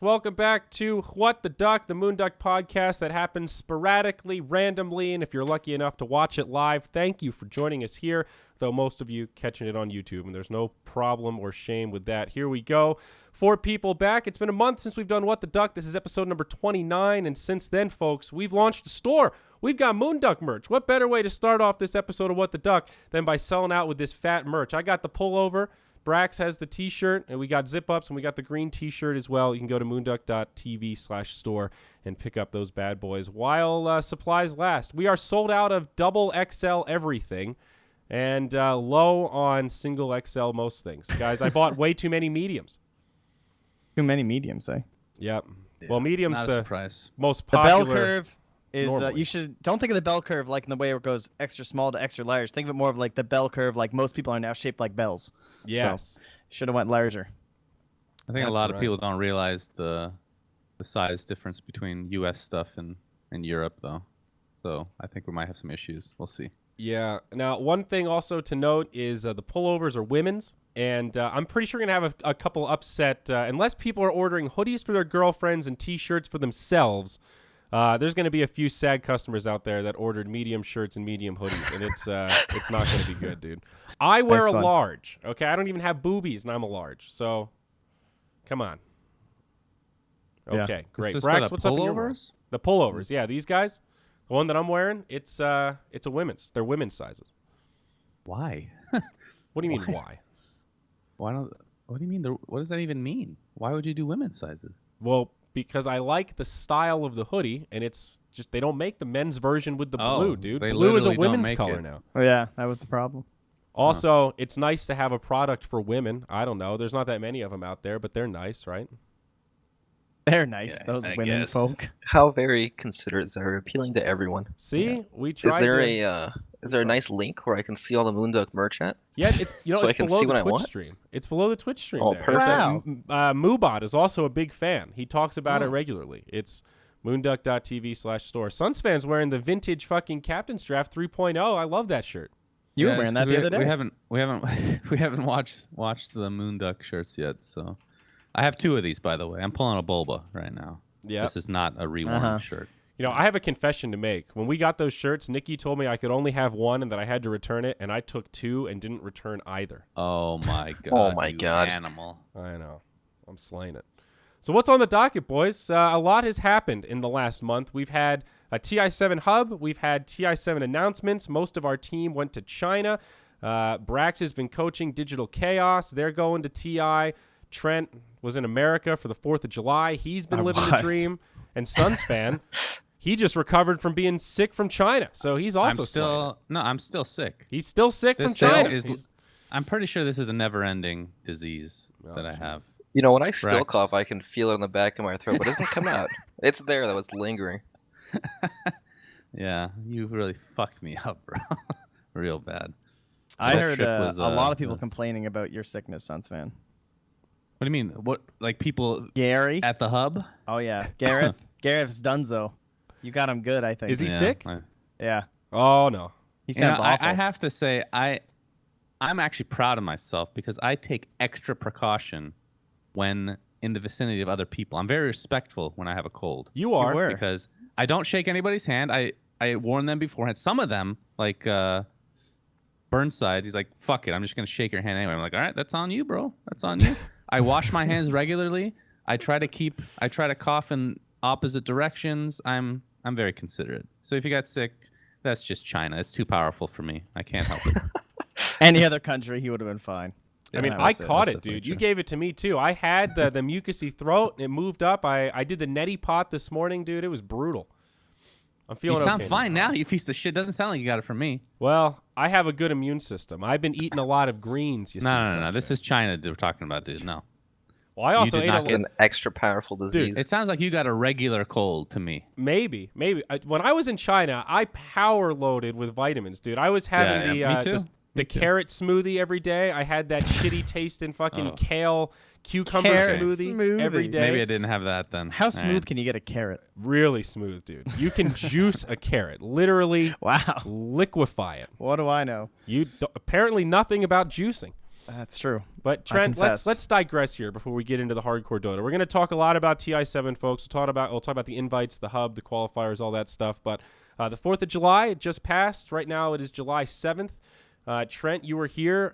Welcome back to What the Duck, the Moonduck podcast that happens sporadically, randomly, and if you're lucky enough to watch it live, thank you for joining us here, though most of you catching it on YouTube, and there's no problem or shame with that. Here we go. 4 people back. It's been a month since we've done What the Duck. This is episode number 29, and since then, folks, we've launched a store. We've got Moonduck merch. What better way to start off this episode of What the Duck than by selling out with this fat merch? I got the pullover. Brax has the t-shirt, and we got zip-ups, and we got the green t-shirt as well. You can go to moonduck.tv/store and pick up those bad boys while supplies last. We are sold out of double XL everything and low on single XL most things. Guys, I bought way too many mediums. Too many mediums, eh? Yep. Well, medium's the most popular. The bell curve is don't think of the bell curve like in the way where it goes extra small to extra large. Think of it more of like the bell curve, like most people are now shaped like bells. Yes. So, should have went larger. I think a lot of people don't realize the size difference between U.S. stuff and Europe, though. So I think we might have some issues. We'll see. Yeah. Now, one thing also to note is the pullovers are women's, and I'm pretty sure we're going to have a couple upset, unless people are ordering hoodies for their girlfriends and T-shirts for themselves. There's going to be a few sad customers out there that ordered medium shirts and medium hoodies, and it's not going to be good, dude. I wear a large, okay? I don't even have boobies, and I'm a large, so come on. Okay, yeah. great. Brax, what's up in your world? The pullovers, yeah, these guys. The one that I'm wearing, it's a women's. They're women's sizes. Why? What do you mean, why? What do you mean? What does that even mean? Why would you do women's sizes? Well, because I like the style of the hoodie, and it's just they don't make the men's version with the blue, dude. Blue is a women's color now. Oh, yeah, that was the problem. Also, it's nice to have a product for women. I don't know. There's not that many of them out there, but they're nice, right? They're nice, those women folk. How very considerate, they're appealing to everyone. See, we tried. Is there a nice link where I can see all the Moonduck merch at? Yeah, it's so it's below the Twitch stream. It's below the Twitch stream. Oh, there. perfect. Wow. Moobot is also a big fan. He talks about it regularly. It's moonduck.tv/store. Sunsfan's wearing the vintage fucking Captain's Draft 3.0. I love that shirt. You were wearing that the other day. We haven't watched the Moonduck shirts yet, so. I have 2 of these, by the way. I'm pulling a BULBA right now. Yeah. This is not a reworn shirt. You know, I have a confession to make. When we got those shirts, Nikki told me I could only have one and that I had to return it, and I took 2 and didn't return either. Oh, my God. Oh, my God. Animal. I know. I'm slaying it. So what's on the docket, boys? A lot has happened in the last month. We've had a TI-7 hub. We've had TI-7 announcements. Most of our team went to China. Brax has been coaching Digital Chaos. They're going to TI. Trent was in America for the 4th of July. He's been living the dream. And Suns fan, he just recovered from being sick from China. So he's also I'm still sick. He's still sick from China. I'm pretty sure this is a never-ending disease that I have. You know, when I still cough, I can feel it in the back of my throat, but it doesn't come out. It's there, though. It's lingering. Yeah, you really fucked me up, bro. Real bad. I heard a lot of people complaining about your sickness, Suns fan. What do you mean? What, like people Gary at the hub? Oh, yeah. Gareth's dunzo. You got him good, I think. Is he sick? Yeah. Oh, no. He sounds awful. I have to say, I'm actually proud of myself because I take extra precaution when in the vicinity of other people. I'm very respectful when I have a cold. You are. Because I don't shake anybody's hand. I warn them beforehand. Some of them, like Burnside, he's like, fuck it. I'm just going to shake your hand anyway. I'm like, all right, that's on you, bro. That's on you. I wash my hands regularly. I try to cough in opposite directions. I'm very considerate. So if you got sick, that's just China. It's too powerful for me. I can't help it. Any other country, he would have been fine. I mean, I caught it, dude. You gave it to me, too. I had the mucousy throat, and it moved up. I did the neti pot this morning, dude. It was brutal. I'm feeling okay. You sound fine now, you piece of shit. Doesn't sound like you got it from me. Well, I have a good immune system. I've been eating a lot of greens, you see. No. This is China we're talking about, dude. No. Well, I also ate an extra powerful disease. Dude, it sounds like you got a regular cold to me. Maybe. When I was in China, I power loaded with vitamins, dude. I was having the carrot smoothie every day. I had that shitty taste in fucking kale cucumber smoothie every day. Maybe I didn't have that then. How smooth can you get a carrot? Really smooth, dude. You can juice a carrot. Literally liquefy it. What do I know? Apparently nothing about juicing. That's true. But Trent, let's digress here before we get into the hardcore Dota. We're going to talk a lot about TI7, folks. We'll talk about the invites, the hub, the qualifiers, all that stuff. But the 4th of July, it just passed. Right now, it is July 7th. Trent, you were here.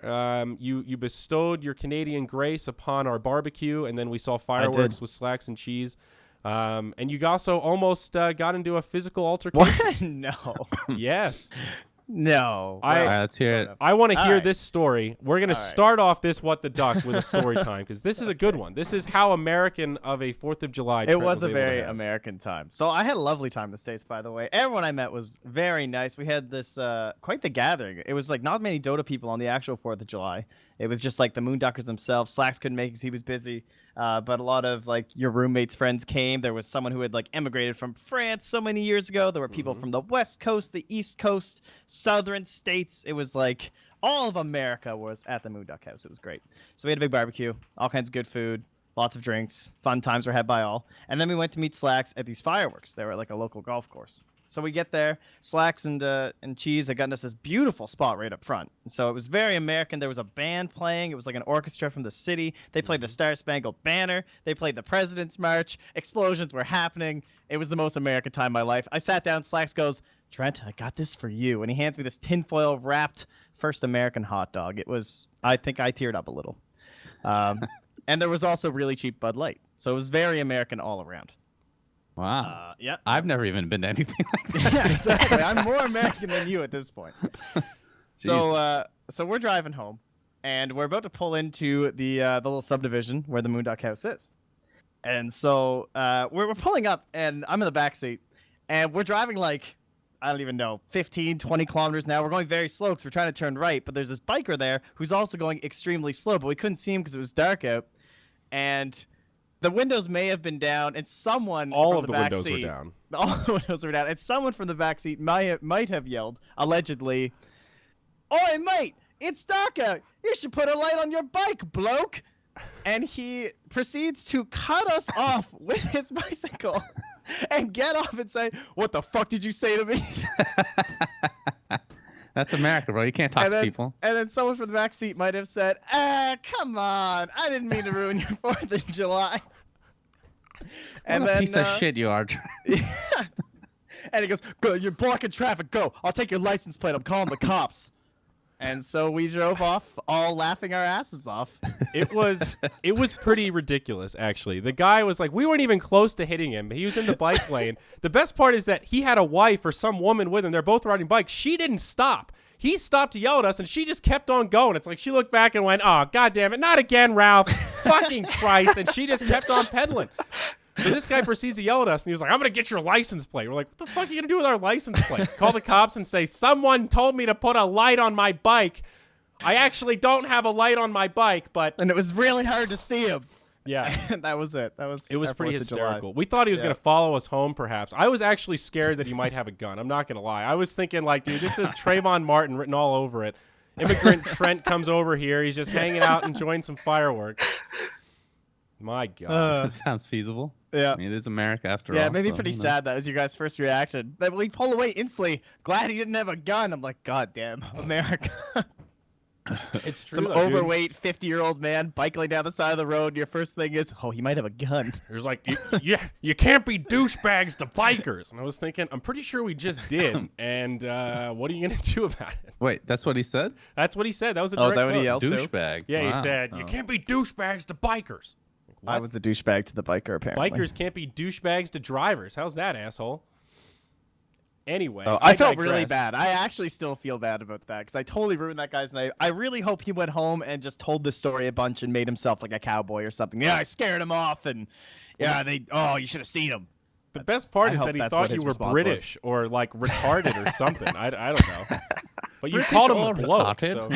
You bestowed your Canadian grace upon our barbecue, and then we saw fireworks with Slacks and cheese. And you also almost got into a physical altercation. What? No. Yes. No. All right, let's hear it. I want to hear this story. We're going to start off this What the Duck with a story time, because this is a good one. This is how American of a 4th of July It was a very American time. So I had a lovely time in the States, by the way. Everyone I met was very nice. We had this quite the gathering. It was like not many Dota people on the actual 4th of July. It was just like the Moonduckers themselves. Slacks couldn't make it because he was busy. But a lot of like your roommates' friends came. There was someone who had like emigrated from France so many years ago. There were people from the West Coast, the East Coast, Southern states. It was like all of America was at the Moonduck house. It was great. So we had a big barbecue, all kinds of good food, lots of drinks, fun times were had by all. And then we went to meet Slacks at these fireworks. They were at like a local golf course. So we get there, Slacks and Cheese had gotten us this beautiful spot right up front. So it was very American. There was a band playing. It was like an orchestra from the city. They played the Star Spangled Banner. They played the President's March. Explosions were happening. It was the most American time of my life. I sat down. Slacks goes, Trent, I got this for you. And he hands me this tinfoil wrapped first American hot dog. It was, I think I teared up a little. And there was also really cheap Bud Light. So it was very American all around. Wow. Yeah. I've never even been to anything like that. Yeah, exactly. I'm more American than you at this point. So we're driving home, and we're about to pull into the little subdivision where the Moonduck house is. And so we're pulling up, and I'm in the back seat, and we're driving like, I don't even know, 15, 20 kilometers an hour. We're going very slow because we're trying to turn right, but there's this biker there who's also going extremely slow, but we couldn't see him because it was dark out. And the windows may have been down, and someone all of the back windows seat, were down. All the windows were down, and someone from the back seat might have yelled, allegedly, "Oi, mate! It's dark out. You should put a light on your bike, bloke!" And he proceeds to cut us off with his bicycle and get off and say, "What the fuck did you say to me?" That's America, bro. You can't talk to people. And then someone from the back seat might have said, come on. I didn't mean to ruin your 4th of July. And what a piece of shit you are. Yeah. And he goes, "Go, you're blocking traffic. Go. I'll take your license plate. I'm calling the cops." And so we drove off, all laughing our asses off. It was pretty ridiculous, actually. The guy was like, we weren't even close to hitting him. He was in the bike lane. The best part is that he had a wife or some woman with him. They're both riding bikes. She didn't stop. He stopped to yell at us, and she just kept on going. It's like she looked back and went, "Oh, God damn it, not again, Ralph. Fucking Christ." And she just kept on pedaling. So this guy proceeds to yell at us, and he was like, "I'm going to get your license plate." We're like, "What the fuck are you going to do with our license plate?" Call the cops and say, "Someone told me to put a light on my bike. I actually don't have a light on my bike, but..." And it was really hard to see him. Yeah. That was it. It was pretty hysterical. We thought he was going to follow us home, perhaps. I was actually scared that he might have a gun. I'm not going to lie. I was thinking, like, dude, this is Trayvon Martin written all over it. Immigrant Trent comes over here. He's just hanging out, enjoying some fireworks. My God. That sounds feasible. Yeah. I mean, it is America after all. Yeah, it made me so, pretty sad. That was your guys' first reaction. But we pull away instantly. Glad he didn't have a gun. I'm like, God damn, America. It's true. Some overweight 50-year-old man biking down the side of the road. Your first thing is, oh, he might have a gun. There's like, you can't be douchebags to bikers. And I was thinking, I'm pretty sure we just did. And what are you going to do about it? Wait, that's what he said? That's what he said. That was a direct is that what he quote. yelled? Douchebag. Yeah, Wow. he said, you can't be douchebags to bikers. What? I was a douchebag to the biker, apparently. Bikers can't be douchebags to drivers. How's that, asshole? Anyway, I felt really bad. I actually still feel bad about that because I totally ruined that guy's night. I really hope he went home and just told this story a bunch and made himself like a cowboy or something. Yeah, I scared him off, and yeah, you should have seen him. The best part is that he thought you were British or like retarded or something. I don't know. But you called him a bloke. So.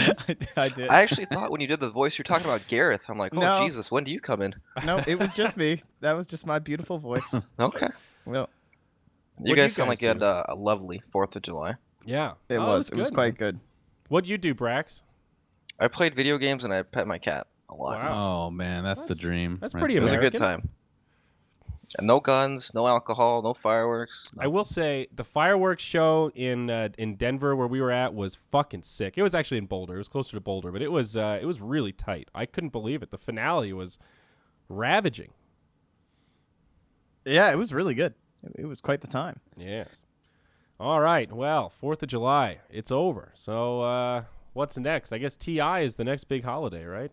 I did. I actually thought when you did the voice, you're talking about Gareth. I'm like, oh, No. Jesus, when do you come in? No, it was just me. That was just my beautiful voice. Okay. Well, You guys sound like you had a lovely 4th of July. Yeah. it was. It was quite good. What'd you do, Brax? I played video games and I pet my cat a lot. Wow. Oh, man, that's the dream. That's right pretty It was there. a good American. time. And no guns, no alcohol, no fireworks. I will say the fireworks show in Denver where we were at was fucking sick. It was actually in Boulder. It was closer to Boulder, but it was really tight. I couldn't believe it. The finale was ravaging. Yeah, it was really good. It was quite the time. Yes. All right. Well, 4th of July, it's over. So what's next? I guess TI is the next big holiday, right?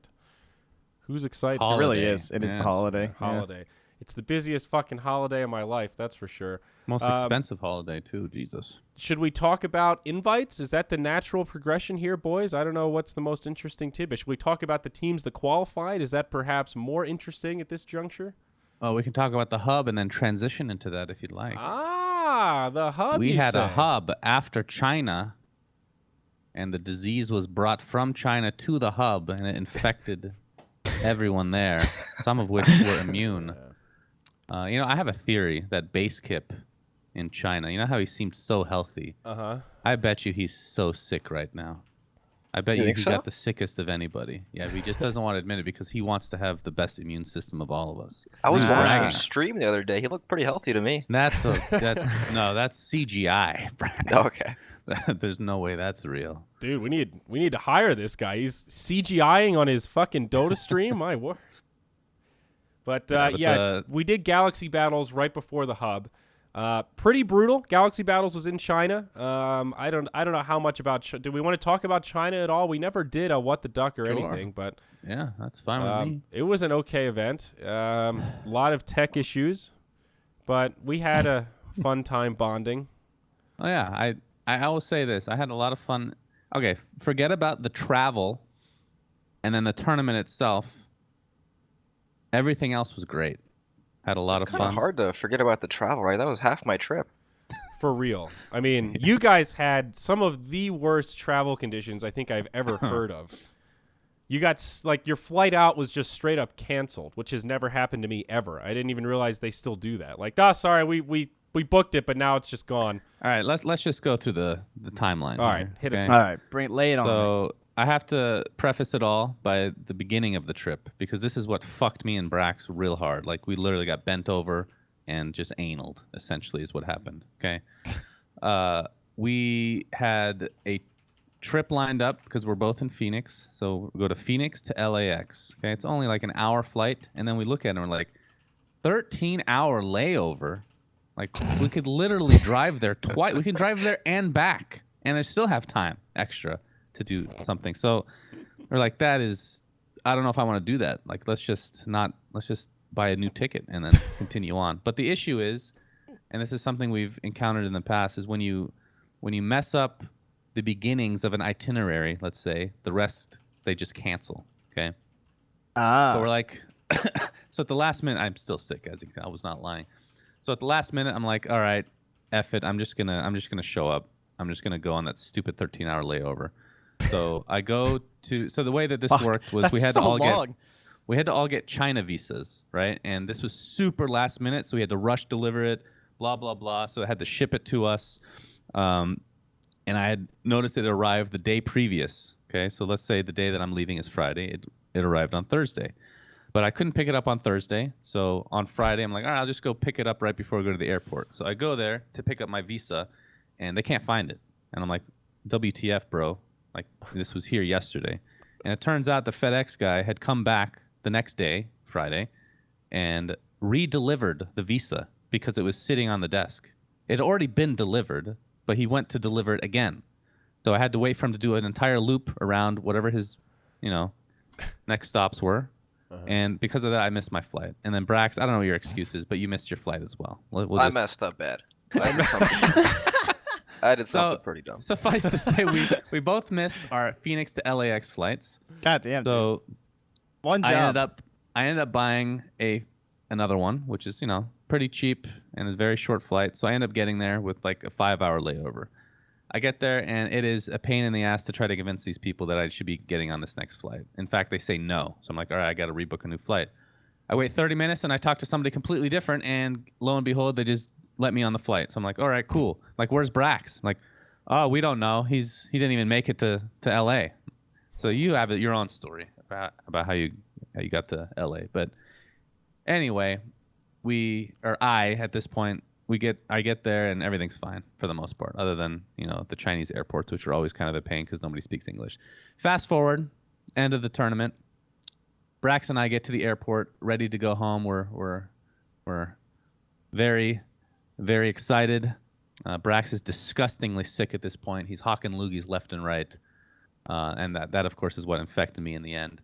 Who's excited? It really Holiday. is. It is the Yes. holiday. Yeah. Holiday. It's the busiest fucking holiday of my life, that's for sure. Most expensive holiday too. Jesus. Should we talk about invites? Is that the natural progression here, boys? I don't know what's the most interesting tidbit. Should we talk about the teams that qualified? Is that perhaps more interesting at this juncture? Oh, we can talk about the hub and then transition into that if you'd like. Ah, the hub. We you had a say. hub after China, and the disease was brought from China to the hub, and it infected everyone there, some of which were immune. I have a theory that Base Kip in China, you know how he seemed so healthy? Uh-huh. I bet you he's so sick right now. I bet You you think he so? got the sickest of anybody. Yeah, he just doesn't want to admit it because he wants to have the best immune system of all of us. I was He's watching bragging. him stream the other day. He looked pretty healthy to me. That's CGI. Brax. Okay. There's no way that's real. Dude, we need to hire this guy. He's CGIing on his fucking Dota stream. My word. But we did Galaxy Battles right before the hub. Pretty brutal. Galaxy Battles was in China. I don't know how much about. Do we want to talk about China at all? We never did a What the Duck or Sure. anything, but Yeah, that's fine with me. it was an okay event. A lot of tech issues, but we had a fun time bonding. Oh yeah, I will say this. I had a lot of fun. Okay, forget about the travel and then the tournament itself. Everything else was great. Had a lot of It's kind fun. of hard to forget about the travel, right? That was half my trip. For real. I mean, you guys had some of the worst travel conditions I think I've ever heard of. You got, your flight out was just straight up canceled, which has never happened to me ever. I didn't even realize they still do that. Like, sorry, we booked it, but now it's just gone. All right, let's just go through the timeline. All here, right, hit us okay? with All right, lay it on. So I have to preface it all by the beginning of the trip because this is what fucked me and Brax real hard. Like we literally got bent over and just analed. Essentially, is what happened. Okay, we had a trip lined up because we're both in Phoenix. So we go to Phoenix to LAX. Okay, it's only like an hour flight, and then we look at it and we're like, 13-hour layover. Like we could literally drive there twice. We can drive there and back, and I still have time extra to do something. So we're like, that is, I don't know if I want to do that. Like, let's just buy a new ticket and then continue on. But the issue is, and this is something we've encountered in the past, is when you mess up the beginnings of an itinerary, let's say, the rest, they just cancel. Okay. So we're like, so at the last minute, I'm still sick, as you can tell. I was not lying. So at the last minute, I'm like, all right, F it. I'm just gonna show up. I'm just gonna go on that stupid 13-hour layover. So I go to. So the way that this worked was we had to all get China visas, right? And this was super last minute, so we had to rush deliver it, blah blah blah. So I had to ship it to us, and I had noticed it arrived the day previous. Okay, so let's say the day that I'm leaving is Friday. It arrived on Thursday, but I couldn't pick it up on Thursday. So on Friday, I'm like, all right, I'll just go pick it up right before I go to the airport. So I go there to pick up my visa, and they can't find it. And I'm like, WTF, bro? Like, this was here yesterday. And it turns out the FedEx guy had come back the next day, Friday, and re-delivered the visa because it was sitting on the desk. It had already been delivered, but he went to deliver it again. So I had to wait for him to do an entire loop around whatever his, next stops were. Uh-huh. And because of that, I missed my flight. And then Brax, I don't know what your excuse is, but you missed your flight as well. I messed up bad. I did something pretty dumb. Suffice to say, we both missed our Phoenix to LAX flights. God damn. So one job. I ended up buying another one, which is pretty cheap and a very short flight. So I ended up getting there with like a 5-hour layover. I get there and it is a pain in the ass to try to convince these people that I should be getting on this next flight. In fact, they say no. So I'm like, all right, I got to rebook a new flight. I wait 30 minutes and I talk to somebody completely different, and lo and behold, they just let me on the flight. So I'm like, all right, cool. Like, where's Brax? I'm like, oh, we don't know. He didn't even make it to LA. So you have your own story about how you got to LA. But anyway, I at this point I get there and everything's fine for the most part, other than the Chinese airports, which are always kind of a pain because nobody speaks English. Fast forward, end of the tournament. Brax and I get to the airport, ready to go home. We're very, very excited. Brax is disgustingly sick at this point. He's hawking loogies left and right, and that of course is what infected me in the end.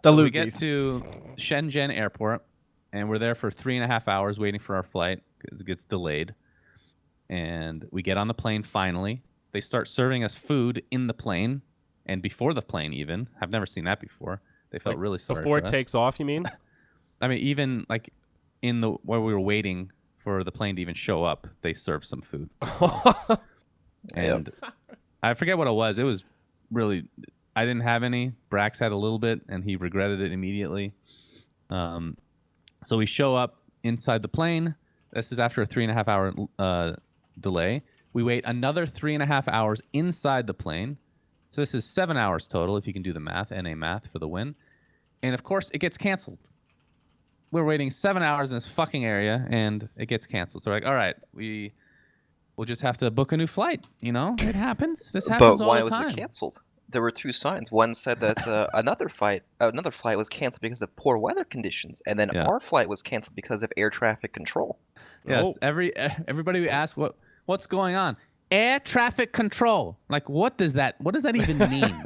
We get to Shenzhen Airport, and we're there for 3.5 hours waiting for our flight because it gets delayed. And we get on the plane finally. They start serving us food in the plane, and before the plane even. I've never seen that before. They felt really sorry before for it us. takes off, you mean? I mean, even like while we were waiting for the plane to even show up, they served some food. And I forget what it was. It was really, I didn't have any. Brax had a little bit, and he regretted it immediately. So we show up inside the plane. This is after a 3.5 hour delay. We wait another 3.5 hours inside the plane. So this is 7 hours total, if you can do the math, NA math for the win. And of course, it gets canceled. We're waiting 7 hours in this fucking area, and it gets canceled. So we're like, all right, we'll just have to book a new flight. It happens. This happens all the time. But why was it canceled? There were two signs. One said that another flight was canceled because of poor weather conditions, and then our flight was canceled because of air traffic control. Yes, everybody we ask what's going on. Air traffic control. Like, what does that even mean?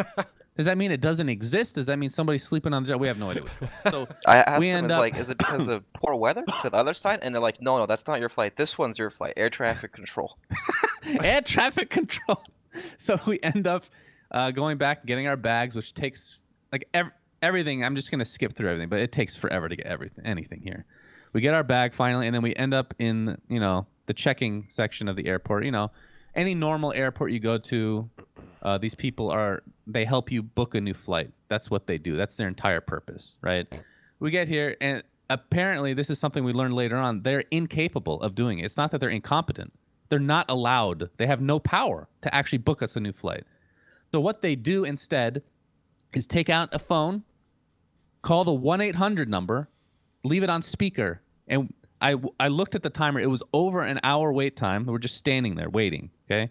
Does that mean it doesn't exist? Does that mean somebody's sleeping on the jet? We have no idea what's going on. So I asked them, is it because of poor weather? To the other side, and they're like, no, that's not your flight. This one's your flight. Air traffic control. Air traffic control. So we end up going back, getting our bags, which takes like everything. I'm just gonna skip through everything, but it takes forever to get anything here. We get our bag finally, and then we end up in the checking section of the airport. Any normal airport you go to, these people they help you book a new flight. That's what they do. That's their entire purpose, right? We get here, and apparently this is something we learned later on. They're incapable of doing it. It's not that they're incompetent. They're not allowed. They have no power to actually book us a new flight. So what they do instead is take out a phone, call the 1-800 number, leave it on speaker, and I looked at the timer. It was over an hour wait time. We're just standing there waiting, okay?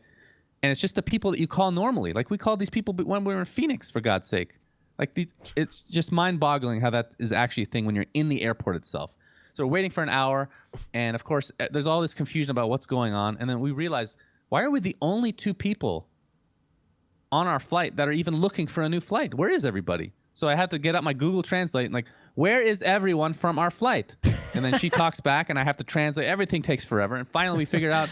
And it's just the people that you call normally. Like, we called these people when we were in Phoenix, for God's sake. Like, it's just mind-boggling how that is actually a thing when you're in the airport itself. So we're waiting for an hour, and of course, there's all this confusion about what's going on. And then we realize, why are we the only two people on our flight that are even looking for a new flight? Where is everybody? So I had to get up my Google Translate and where is everyone from our flight? And then she talks back, and I have to translate. Everything takes forever. And finally, we figured out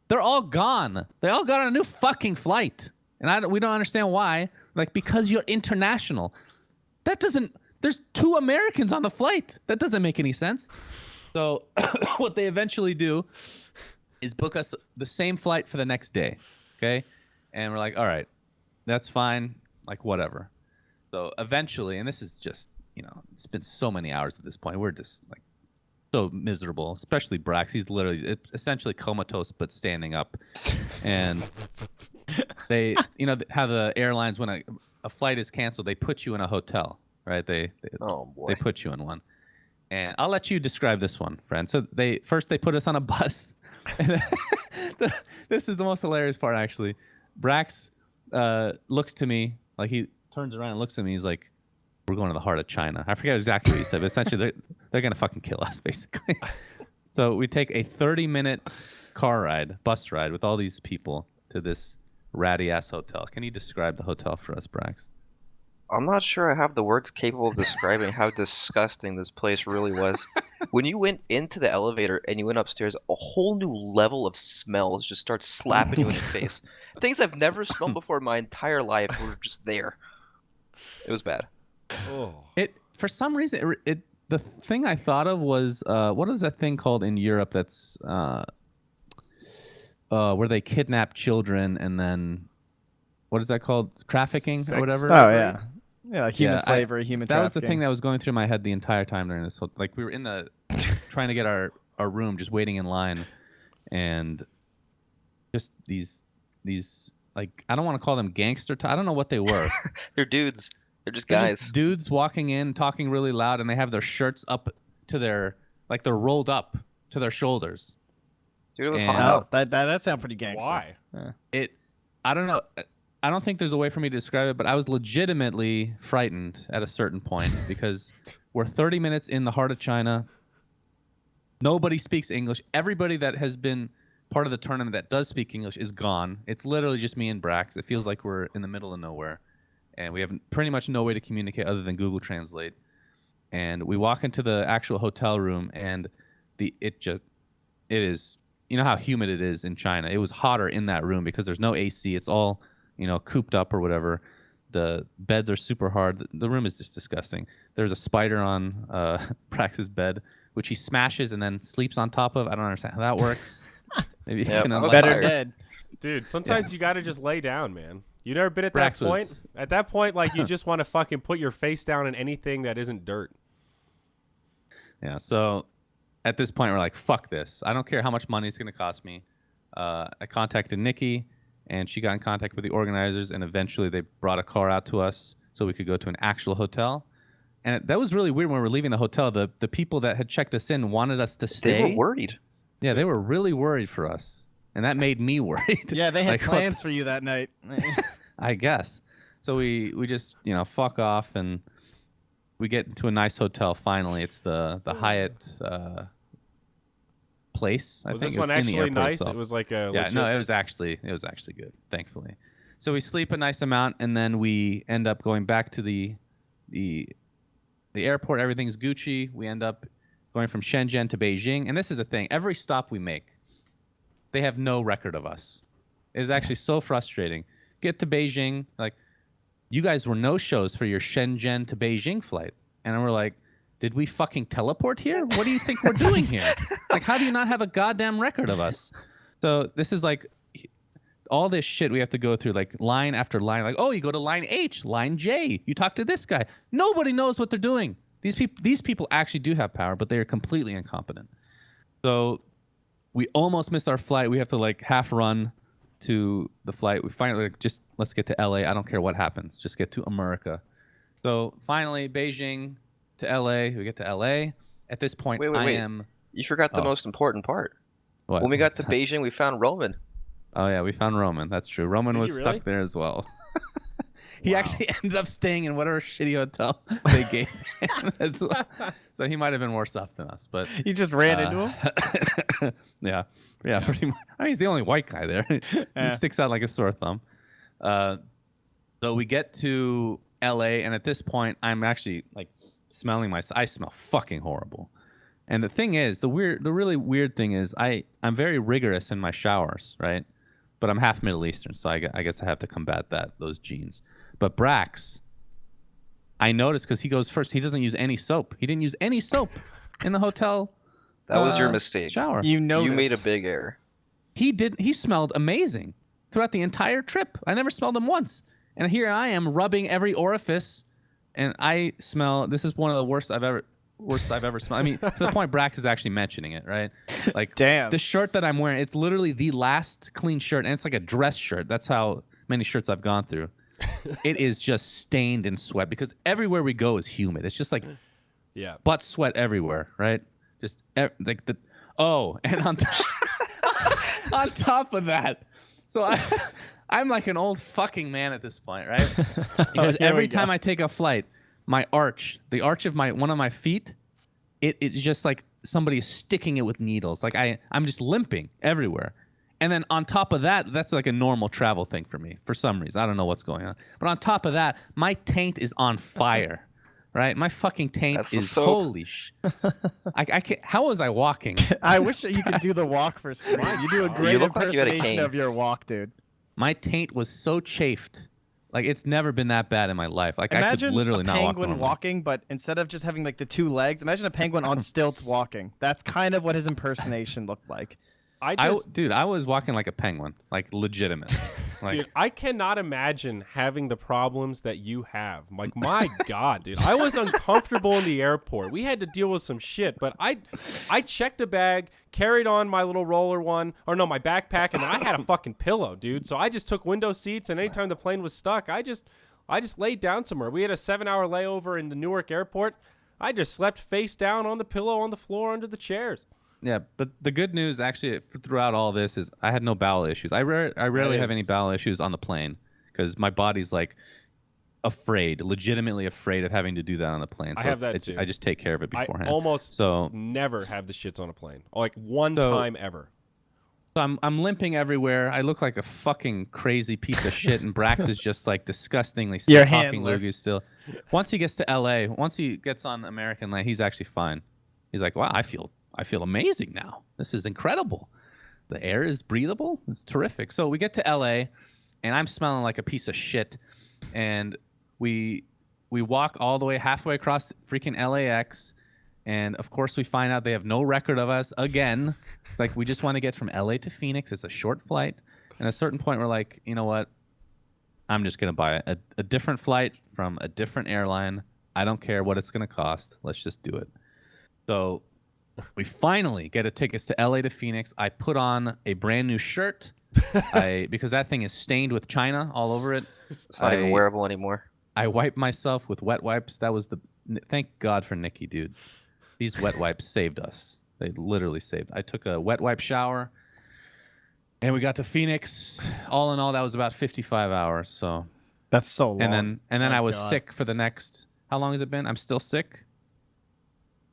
they're all gone. They all got on a new fucking flight, and we don't understand why. Because you're international. There's 2 Americans on the flight. That doesn't make any sense. So what they eventually do is book us the same flight for the next day, okay? And we're like, all right, that's fine, whatever. So eventually, and this is just, it's been so many hours at this point. We're just so miserable, especially Brax. He's literally essentially comatose but standing up. And they, how the airlines, when a flight is canceled, they put you in a hotel, right? They put you in one. And I'll let you describe this one, friend. So they put us on a bus. And this is the most hilarious part, actually. Brax looks to me, he turns around and looks at me. He's like, we're going to the heart of China. I forget exactly what he said, but essentially they're going to fucking kill us, basically. So we take a 30-minute bus ride with all these people to this ratty-ass hotel. Can you describe the hotel for us, Brax? I'm not sure I have the words capable of describing how disgusting this place really was. When you went into the elevator and you went upstairs, a whole new level of smells just starts slapping you in the face. Things I've never smelled before in my entire life were just there. It was bad. Oh. For some reason, the thing I thought of was what is that thing called in Europe that's where they kidnap children and then what is that called? Trafficking or whatever? Oh yeah. Yeah, human slavery, human trafficking. That was the thing that was going through my head the entire time during this. We were in trying to get our room, just waiting in line, and just these I don't want to call them gangster. I don't know what they were. They're dudes. They're just They're guys. just dudes walking in, talking really loud, and they have their shirts up to their like they're rolled up to their shoulders. Dude, it was And- hot Oh, out. that sounds pretty gangster. Why? I don't know. I don't think there's a way for me to describe it, but I was legitimately frightened at a certain point because we're 30 minutes in the heart of China. Nobody speaks English. Everybody that has been part of the tournament that does speak English is gone. It's literally just me and Brax. It feels like we're in the middle of nowhere, and we have pretty much no way to communicate other than Google Translate. And we walk into the actual hotel room, and it is, you know how humid it is in China. It was hotter in that room because there's no AC. It's all, cooped up or whatever. The beds are super hard. The room is just disgusting. There's a spider on Brax's bed, which he smashes and then sleeps on top of. I don't understand how that works. Maybe Yep, you I was know, Better tired. dead. Dude, sometimes you got to just lay down, man. You never been at that Brax point? was- At that point, like, you just want to fucking put your face down in anything that isn't dirt. Yeah, so at this point, we're like, fuck this. I don't care how much money it's going to cost me. I contacted Nikki, and she got in contact with the organizers, and eventually they brought a car out to us so we could go to an actual hotel. And that was really weird when we were leaving the hotel. The people that had checked us in wanted us to stay. They were worried. Yeah, they were really worried for us. And that made me worried. Yeah, they had Like, what plans for you that night. I guess. So we just, fuck off, and we get into a nice hotel finally. It's the Hyatt place. I Was think this it one in the actually airport nice? itself. It was like a Yeah, legit... no, it was actually good, thankfully. So we sleep a nice amount, and then we end up going back to the airport. Everything's Gucci. We end up going from Shenzhen to Beijing, and this is the thing: every stop we make, they have no record of us. It is actually so frustrating. Get to Beijing, like, you guys were no shows for your Shenzhen to Beijing flight, and we're like, did we fucking teleport here? What do you think we're doing here? Like, how do you not have a goddamn record of us? So this is like all this shit we have to go through, like line after line. Like, oh, you go to line H, line J. You talk to this guy. Nobody knows what they're doing. These people actually do have power, but they are completely incompetent. So we almost missed our flight. We have to like half run to the flight. We finally just let's get to LA. I don't care what happens. Just get to America. So finally, Beijing to LA. We get to LA. At this point, Wait. You forgot the Oh. most important part. What? When we got to Beijing, we found Roman. Oh yeah, we found Roman. That's true. Roman Did was you stuck really? there as well. He Wow. actually ended up staying in whatever shitty hotel they gave him. So he might have been more stuff than us, but You just ran into him? yeah, pretty much. I mean, he's the only white guy there. He Yeah. sticks out like a sore thumb. So we get to LA, and at this point, I'm actually like smelling myself. I smell fucking horrible. And the thing is, the really weird thing is, I'm very rigorous in my showers, right? But I'm half Middle Eastern, so I guess I have to combat those genes. But Brax, I noticed because he goes first. He doesn't use any soap. He didn't use any soap in the hotel. That was your mistake. Shower. You know You made a big error. He smelled amazing throughout the entire trip. I never smelled him once. And here I am rubbing every orifice, and I smell. This is one of the worst I've ever smelled. I mean, to the point Brax is actually mentioning it, right? Like, Damn. the shirt that I'm wearing, it's literally the last clean shirt, and it's like a dress shirt. That's how many shirts I've gone through. It is just stained in sweat because everywhere we go is humid. It's just like Yeah. butt sweat everywhere, right? Just like the and on top of that, so I'm like an old fucking man at this point, right? Because Here every we go. time I take a flight, the arch of one of my feet, it's just like somebody is sticking it with needles. Like I'm just limping everywhere. And then on top of that, that's like a normal travel thing for me for some reason. I don't know what's going on. But on top of that, my taint is on fire, right? My fucking taint That's the is soap. holy I can't. How was I walking? I wish that you could do the walk for stream. You do a God. great You look like you had a impersonation cane. of your walk, dude. My taint was so chafed. Like, it's never been that bad in my life. Like, I could Imagine literally a not walk penguin normally. walking, but instead of just having like the two legs, imagine a penguin on stilts walking. That's kind of what his impersonation looked like. Dude, I was walking like a penguin, like legitimate. Like, Dude, I cannot imagine having the problems that you have. Like, my God, dude. I was uncomfortable in the airport. We had to deal with some shit, but I checked a bag, carried on my little roller one, or no, my backpack, and then I had a fucking pillow, dude. So I just took window seats, and anytime the plane was stuck, I just laid down somewhere. We had a 7-hour layover in the Newark airport. I just slept face down on the pillow on the floor under the chairs. Yeah, but the good news actually throughout all this is I had no bowel issues. I rarely have any bowel issues on the plane because my body's like legitimately afraid of having to do that on the plane. So I have that too. I just take care of it beforehand. I almost never have the shits on a plane. Like one time ever. So I'm limping everywhere. I look like a fucking crazy piece of shit, and Brax is just like disgustingly Your talking handler. loogie still. Once he gets to LA, once he gets on American land, he's actually fine. He's like, wow, I feel amazing now. This is incredible. The air is breathable. It's terrific. So we get to LA, and I'm smelling like a piece of shit, and we walk all the way halfway across freaking LAX. And of course, we find out they have no record of us again. It's like we just want to get from LA to Phoenix. It's a short flight. And at a certain point, we're like, you know what? I'm just going to buy a different flight from a different airline. I don't care what it's going to cost. Let's just do it. So we finally get a ticket to LA to Phoenix. I put on a brand new shirt because that thing is stained with China all over it. It's not even wearable anymore. I wiped myself with wet wipes. That was thank God for Nikki, dude. These wet wipes saved us. They literally saved. I took a wet wipe shower, and we got to Phoenix. All in all, that was about 55 hours. So that's so long. And then I was sick for the next. How long has it been? I'm still sick.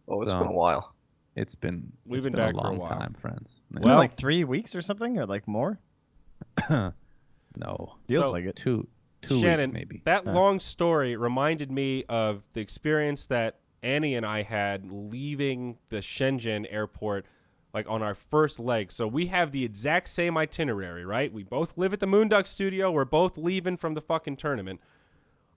Oh, it's been a while. We've been back a long for a while. time, friends. Well, like 3 weeks or something, or like more. No, feels like it. Two Shannon, weeks maybe. That long story reminded me of the experience that Annie and I had leaving the Shenzhen airport, like on our first leg. So we have the exact same itinerary, right? We both live at the Moonduck studio. We're both leaving from the fucking tournament.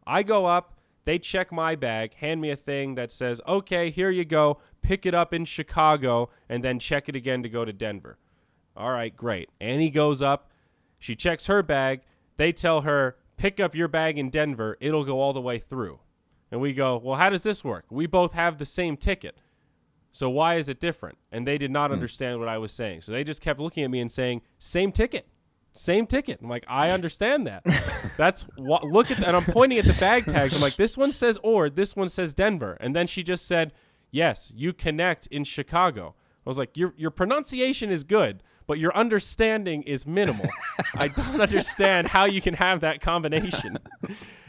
I go up, they check my bag, hand me a thing that says, okay, here you go. Pick it up in Chicago and then check it again to go to Denver. All right, great. Annie goes up. She checks her bag. They tell her, pick up your bag in Denver. It'll go all the way through. And we go, well, how does this work? We both have the same ticket. So why is it different? And they did not understand what I was saying. So they just kept looking at me and saying, same ticket. Same ticket. I'm like, I understand that. That's what, look at that. And I'm pointing at the bag tags. I'm like, this one says Ord, this one says Denver. And then she just said, yes, you connect in Chicago. I was like, your pronunciation is good, but your understanding is minimal. I don't understand how you can have that combination.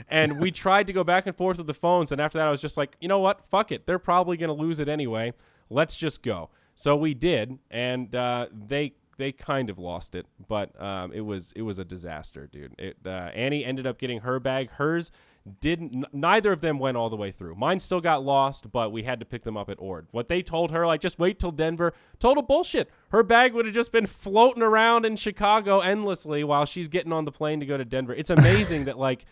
And we tried to go back and forth with the phones. And after that, I was just like, you know what? Fuck it. They're probably going to lose it anyway. Let's just go. So we did. And they kind of lost it. But it was a disaster, dude. Annie ended up getting her bag. Hers didn't. Neither of them went all the way through. Mine still got lost, but we had to pick them up at Ord. What they told her, like, just wait till Denver, total bullshit. Her bag would have just been floating around in Chicago endlessly while she's getting on the plane to go to Denver. It's amazing that, like,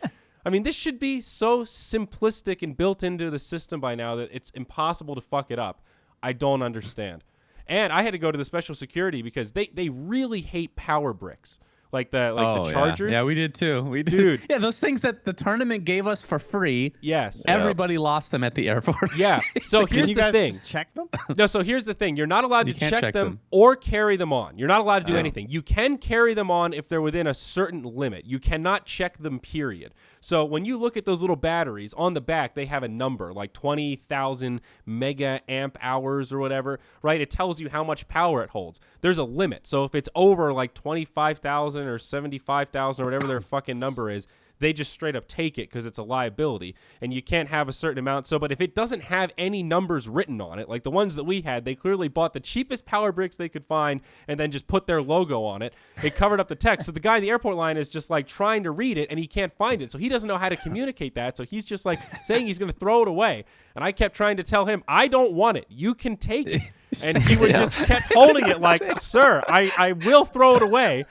I mean, this should be so simplistic and built into the system by now that it's impossible to fuck it up. I don't understand. And I had to go to the special security because they really hate power bricks. Like the chargers. Yeah, we did too. We did. Dude. Yeah, those things that the tournament gave us for free. Yes. Everybody lost them at the airport. Yeah. So here's you the guys thing. Check them? No, so here's the thing. You're not allowed to can't check them or carry them on. You're not allowed to do anything. You can carry them on if they're within a certain limit. You cannot check them, period. So when you look at those little batteries on the back, they have a number like 20,000 mega amp hours or whatever, right? It tells you how much power it holds. There's a limit. So if it's over like 25,000 or 75,000 or whatever their fucking number is, they just straight up take it because it's a liability and you can't have a certain amount. So, but if it doesn't have any numbers written on it, like the ones that we had, they clearly bought the cheapest power bricks they could find and then just put their logo on it. It covered up the text. So the guy in the airport line is just like trying to read it and he can't find it. So he doesn't know how to communicate that. So he's just like saying he's going to throw it away. And I kept trying to tell him, I don't want it. You can take it. And he would just kept holding it like, sir, I will throw it away.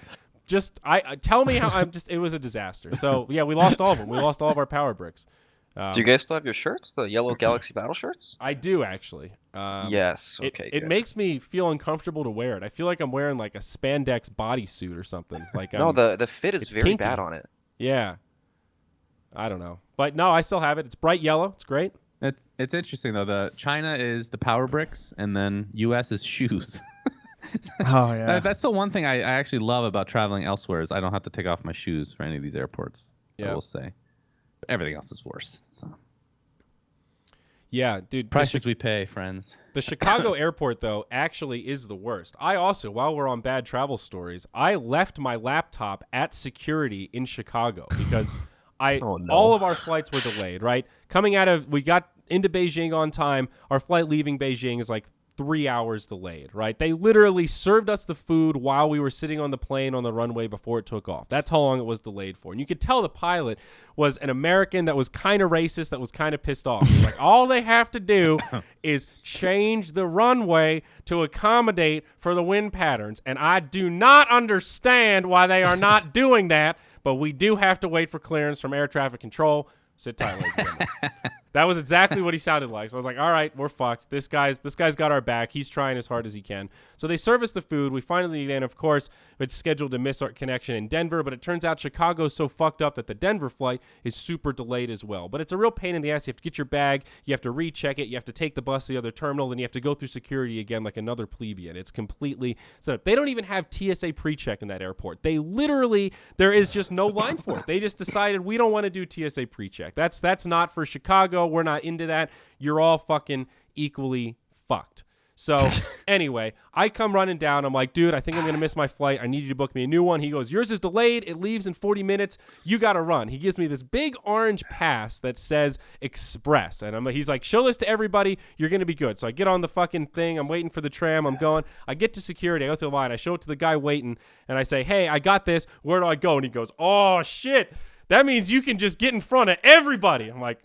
Just tell me how it was a disaster. So yeah, we lost all of them. We lost all of our power bricks. Do you guys still have your shirts, the yellow Galaxy Battle shirts? I do actually. Yes. Okay. It makes me feel uncomfortable to wear it. I feel like I'm wearing like a spandex bodysuit or something. Like no, the fit is very kinky. bad on it. Yeah. I don't know, but no, I still have it. It's bright yellow. It's great. It's interesting though. The China is the power bricks, and then U.S. is shoes. Oh yeah. That's the one thing I actually love about traveling elsewhere is I don't have to take off my shoes for any of these airports. Yeah. I will say, but everything else is worse. So. Yeah, dude. Prices we pay, friends. The Chicago airport, though, actually is the worst. I also, while we're on bad travel stories, I left my laptop at security in Chicago because all of our flights were delayed, right? We got into Beijing on time. Our flight leaving Beijing is like 3 hours delayed, right? They literally served us the food while we were sitting on the plane on the runway before it took off. That's how long it was delayed for. And you could tell the pilot was an American that was kind of racist, that was kind of pissed off. He was like, all they have to do is change the runway to accommodate for the wind patterns. And I do not understand why they are not doing that, but we do have to wait for clearance from air traffic control. Sit tight, ladies and gentlemen. That was exactly what he sounded like. So I was like, all right, we're fucked. This guy's got our back. He's trying as hard as he can. So they serve us the food. We finally get in. Of course, it's scheduled to miss our connection in Denver, but it turns out Chicago's so fucked up that the Denver flight is super delayed as well. But it's a real pain in the ass. You have to get your bag. You have to recheck it. You have to take the bus to the other terminal. Then you have to go through security again like another plebeian. It's completely set up. They don't even have TSA pre-check in that airport. There is just no line for it. They just decided we don't want to do TSA pre-check. That's not for Chicago. We're not into that. You're all fucking equally fucked. So anyway, I come running down. I'm like, dude, I think I'm going to miss my flight. I need you to book me a new one. He goes, yours is delayed. It leaves in 40 minutes. You got to run. He gives me this big orange pass that says Express. And he's like, show this to everybody. You're going to be good. So I get on the fucking thing. I'm waiting for the tram. I'm going. I get to security. I go through the line. I show it to the guy waiting. And I say, hey, I got this. Where do I go? And he goes, oh, shit. That means you can just get in front of everybody. I'm like...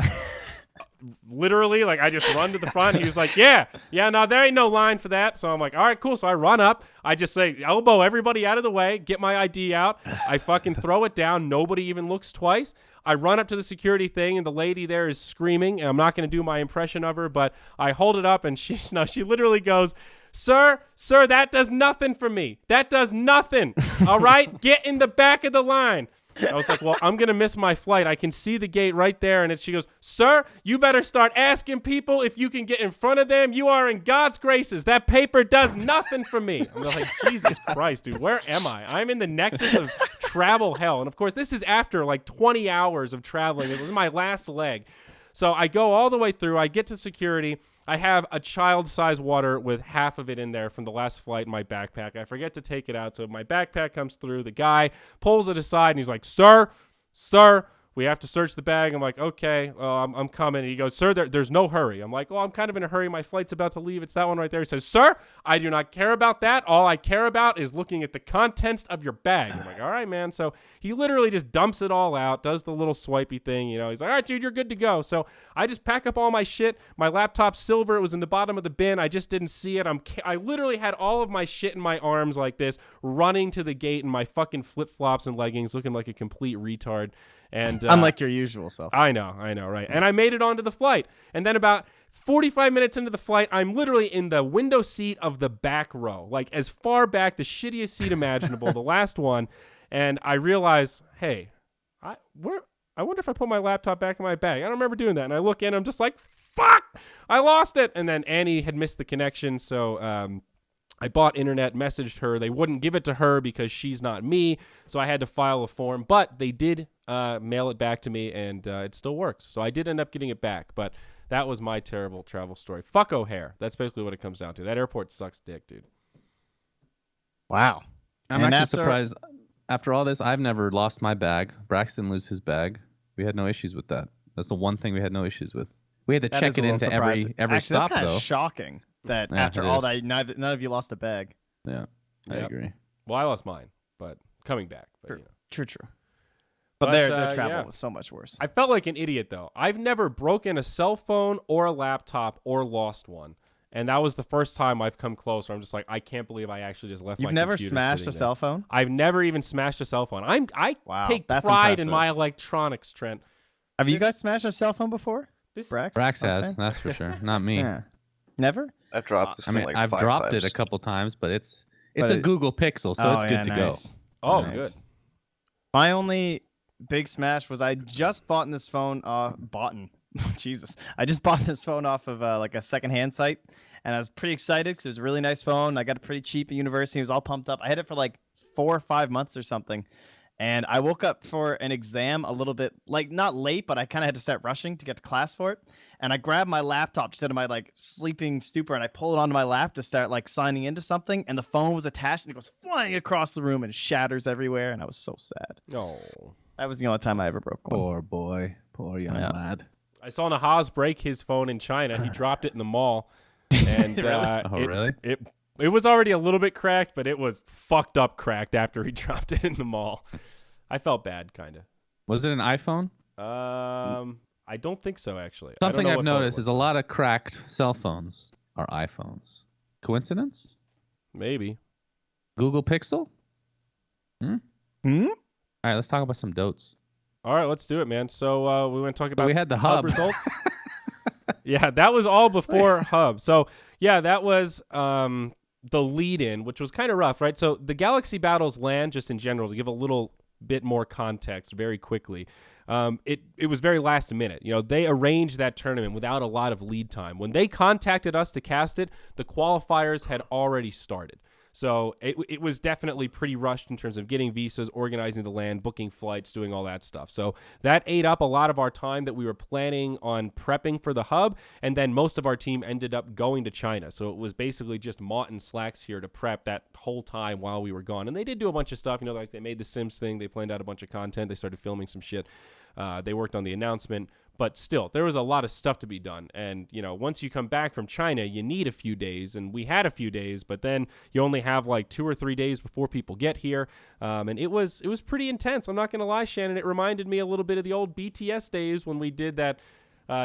Literally, like I just run to the front. He was like, yeah, no, there ain't no line for that. So I'm like, all right, cool. So I run up. I just say, elbow everybody out of the way, get my ID out. I fucking throw it down. Nobody even looks twice. I run up to the security thing, and the lady there is screaming. And I'm not going to do my impression of her, but I hold it up, and she literally goes, Sir, that does nothing for me. That does nothing. All right? Get in the back of the line. I was like, well, I'm going to miss my flight. I can see the gate right there. And she goes, sir, you better start asking people if you can get in front of them. You are in God's graces. That paper does nothing for me. I'm like, Jesus Christ, dude, where am I? I'm in the nexus of travel hell. And, of course, this is after like 20 hours of traveling. It was my last leg. So I go all the way through. I get to security. I have a child-sized water with half of it in there from the last flight in my backpack. I forget to take it out, so my backpack comes through. The guy pulls it aside, and he's like, Sir, we have to search the bag. I'm like, okay, I'm coming. And he goes, sir, there's no hurry. I'm like, well, I'm kind of in a hurry. My flight's about to leave. It's that one right there. He says, sir, I do not care about that. All I care about is looking at the contents of your bag. I'm like, all right, man. So he literally just dumps it all out, does the little swipey thing. You know, he's like, all right, dude, you're good to go. So I just pack up all my shit. My laptop's silver. It was in the bottom of the bin. I just didn't see it. I literally had all of my shit in my arms like this, running to the gate in my fucking flip-flops and leggings, looking like a complete retard. And unlike your usual self. I know, right? And I made it onto the flight. And then about 45 minutes into the flight, I'm literally in the window seat of the back row, like as far back, the shittiest seat imaginable, the last one. And I realize, hey, I wonder if I put my laptop back in my bag. I don't remember doing that. And I look in, I'm just like, fuck, I lost it. And then Annie had missed the connection, so I bought internet, messaged her. They wouldn't give it to her because she's not me, so I had to file a form. But they did mail it back to me, and it still works. So I did end up getting it back, but that was my terrible travel story. Fuck O'Hare. That's basically what it comes down to. That airport sucks dick, dude. Wow. I'm actually surprised. After all this, I've never lost my bag. Braxton lose his bag. We had no issues with that. That's the one thing we had no issues with. We had to check it into every Actually, stop, that's kind though. of shocking that after all that, none of you lost a bag. Yeah, I agree. Well, I lost mine, but coming back. But, True. You know. True. But their travel was so much worse. I felt like an idiot, though. I've never broken a cell phone or a laptop or lost one. And that was the first time I've come close where I'm just like, I can't believe I actually just left my computer. You've never smashed a cell phone? I've never even smashed a cell phone. I take that's pride impressive. in my electronics, Trent. Have you guys smashed a cell phone before? Brax has, that's for sure. Not me. Yeah. Never? I've dropped this thing like I've 5 dropped times. it a couple times, but it's a Google Pixel, so it's good to go. Oh, Nice. good. My only big smash was I just bought this phone. Jesus. I just bought this phone off of like a secondhand site, and I was pretty excited because it was a really nice phone. I got it pretty cheap at university. It was all pumped up. I had it for like 4 or 5 months or something. And I woke up for an exam a little bit, like not late, but I kind of had to start rushing to get to class for it. and I grab my laptop just out of my like sleeping stupor, and I pull it onto my lap to start like signing into something, and the phone was attached, and it goes flying across the room and shatters everywhere, and I was so sad. Oh. That was the only time I ever broke one. Poor boy. Poor young lad. I saw Nahaz break his phone in China. He dropped it in the mall. And Really? It was already a little bit cracked, but it was fucked up cracked after he dropped it in the mall. I felt bad, kind of. Was it an iPhone? I don't think so, actually. Something I've noticed is is a lot of cracked cell phones are iPhones. Coincidence? Maybe. Google Pixel? All right, let's talk about some dotes. All right, let's do it, man. So we want to talk about we had the hub results. Yeah, that was all before hub. So yeah, that was the lead-in, which was kind of rough, right? So the Galaxy Battles LAN, just in general, to give a little bit more context very quickly. It was very last minute. You know, they arranged that tournament without a lot of lead time. When they contacted us to cast it, the qualifiers had already started. So it was definitely pretty rushed in terms of getting visas, organizing the LAN, booking flights, doing all that stuff. So that ate up a lot of our time that we were planning on prepping for the hub, and then most of our team ended up going to China. So it was basically just Mott and Slacks here to prep that whole time while we were gone. And they did do a bunch of stuff, you know, like they made the Sims thing, they planned out a bunch of content, they started filming some shit. They worked on the announcement, but still, there was a lot of stuff to be done. And, you know, once you come back from China, you need a few days, and we had a few days, but then you only have like 2 or 3 days before people get here. And it was pretty intense. I'm not going to lie, Shannon. It reminded me a little bit of the old BTS days when we did that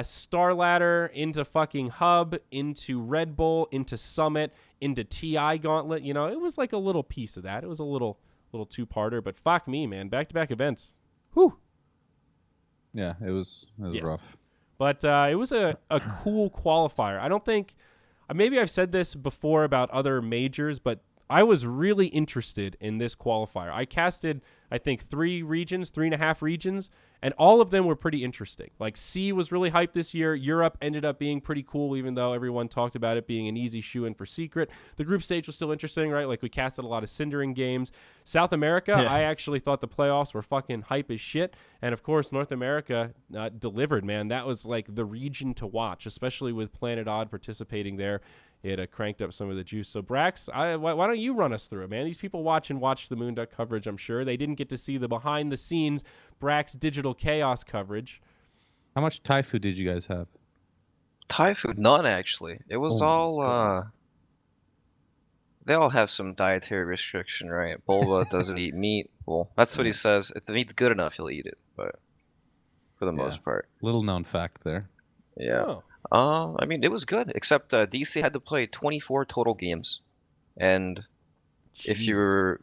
Star Ladder into fucking Hub, into Red Bull, into Summit, into TI Gauntlet. You know, it was like a little piece of that. It was a little two-parter, but fuck me, man. Back-to-back events. Whew. Yeah, it was Yes. rough. But it was a cool qualifier. I don't think, maybe I've said this before about other majors, but I was really interested in this qualifier. I casted, I think, 3.5 regions, and all of them were pretty interesting. Like, C was really hyped this year. Europe ended up being pretty cool, even though everyone talked about it being an easy shoe-in for Secret. The group stage was still interesting, right? Like, we casted a lot of Cindering games. South America, Yeah. I actually thought the playoffs were fucking hype as shit. And, of course, North America delivered, man. That was, like, the region to watch, especially with Planet Odd participating there. It cranked up some of the juice. So, Brax, why don't you run us through it, man? These people watch the Moonduck coverage, I'm sure. They didn't get to see the behind-the-scenes Brax Digital Chaos coverage. How much Thai food did you guys have? Thai food, none actually. It was they all have some dietary restriction, right? BULBA doesn't eat meat. Well, that's what he says. If the meat's good enough, he'll eat it, but for the most part. Little known fact there. Yeah. Oh. I mean, it was good, except DC had to play 24 total games. And if you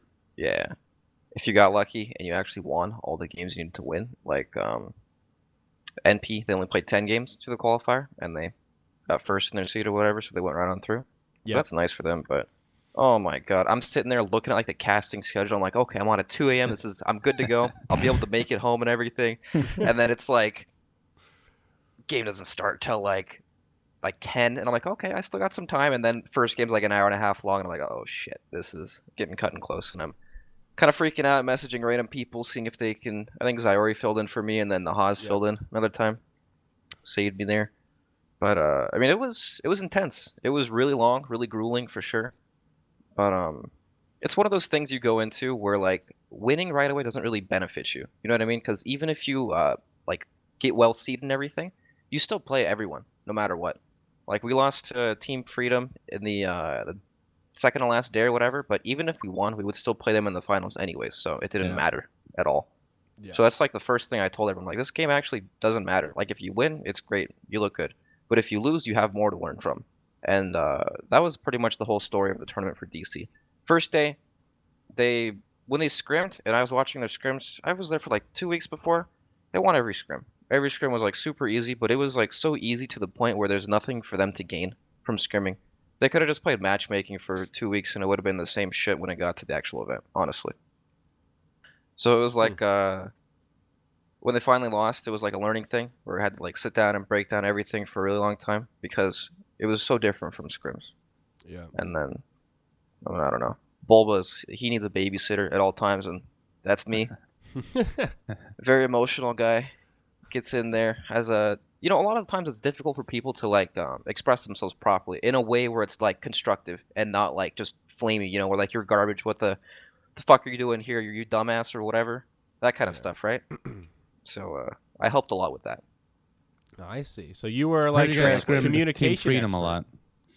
got lucky and you actually won all the games you needed to win, like NP, they only played 10 games to the qualifier, and they got first in their seed or whatever, so they went right on through. Yeah. So that's nice for them, but oh my god, I'm sitting there looking at like the casting schedule. I'm like, okay, I'm on at 2 a.m. I'm good to go. I'll be able to make it home and everything. And then it's like, game doesn't start till like 10, and I'm like, okay, I still got some time. And then first game's like an hour and a half long, and I'm like, oh shit, this is getting cutting close. And I'm kind of freaking out, messaging random people, seeing if they can. I think Zyori filled in for me, and then the Haas filled in another time, so you'd be there. But I mean, it was intense. It was really long, really grueling for sure. But it's one of those things you go into where like winning right away doesn't really benefit you. You know what I mean? Because even if you like get well seeded and everything, you still play everyone no matter what. Like we lost to Team Freedom in the second to last day or whatever, but even if we won, we would still play them in the finals anyways, so it didn't matter at all. Yeah. So that's like the first thing I told everyone, like this game actually doesn't matter. Like if you win, it's great, you look good. But if you lose, you have more to learn from. And that was pretty much the whole story of the tournament for DC. First day, when they scrimmed, and I was watching their scrims, I was there for like 2 weeks before, they won every scrim. Every scrim was like super easy, but it was like so easy to the point where there's nothing for them to gain from scrimming. They could have just played matchmaking for 2 weeks and it would have been the same shit when it got to the actual event, honestly. So it was like when they finally lost, it was like a learning thing where I had to like sit down and break down everything for a really long time because it was so different from scrims. Yeah. And then I don't know. Bulba's he needs a babysitter at all times, and that's me. Very emotional guy. Gets in there, has a you know, a lot of the times it's difficult for people to like express themselves properly in a way where it's like constructive and not like just flaming, you know, where like you're garbage. What the fuck are you doing here? You're you dumbass or whatever. That kind of Yeah. stuff, right? So I helped a lot with that. I see. So you were I heard like you guys the scrim communication Team Freedom expert. a lot.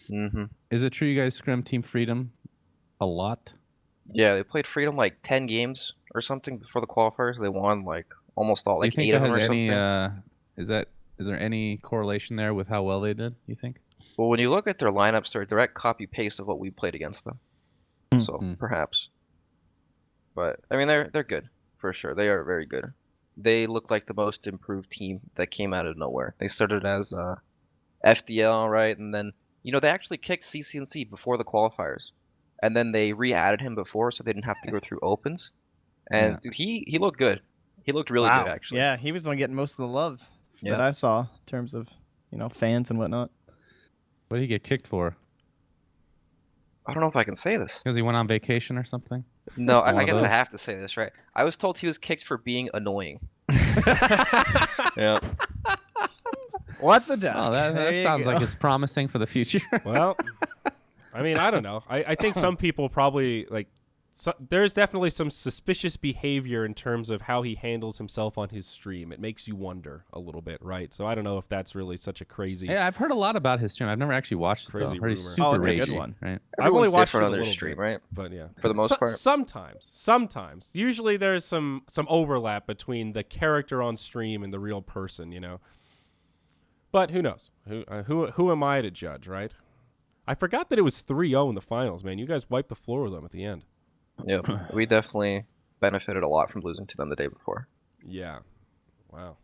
Hmm. Is it true you guys scrim Team Freedom a lot? Yeah, they played Freedom like 10 games or something before the qualifiers. They won like almost all, Do you like think 8 that of them has or any? something. Is there any correlation there with how well they did? You think? Well, when you look at their lineups, they're a direct copy paste of what we played against them. So Hmm. perhaps. But I mean, they're good for sure. They are very good. They look like the most improved team that came out of nowhere. They started as FDL, right, and then you know they actually kicked CCNC before the qualifiers, and then they re-added him before, so they didn't have to go through opens. And Yeah. dude, he looked good. He looked really good Wow. actually. Yeah, he was the one getting most of the love that Yeah. I saw in terms of fans and whatnot. What did he get kicked for? I don't know if I can say this. Because he went on vacation or something? No, One I of guess I those? have to say this, right? I was told he was kicked for being annoying. Yeah. What the duck? Oh, There that you sounds go. like it's promising for the future. Well, I mean, I don't know. I think some people probably like. So, there's definitely some suspicious behavior in terms of how he handles himself on his stream. It makes you wonder a little bit, right? So I don't know if that's really such a crazy. Yeah, I've heard a lot about his stream. I've never actually watched it. Crazy Though. He's rumor. super Oh, it's a good ragey, one. right? I've only Everyone's watched it different a on their little stream, bit, right? but yeah, For the most part. Sometimes. Usually there's some overlap between the character on stream and the real person, you know. But who knows? Who am I to judge, right? I forgot that it was 3-0 in the finals, man. You guys wiped the floor with them at the end. Yeah, we definitely benefited a lot from losing to them the day before. Yeah. Wow.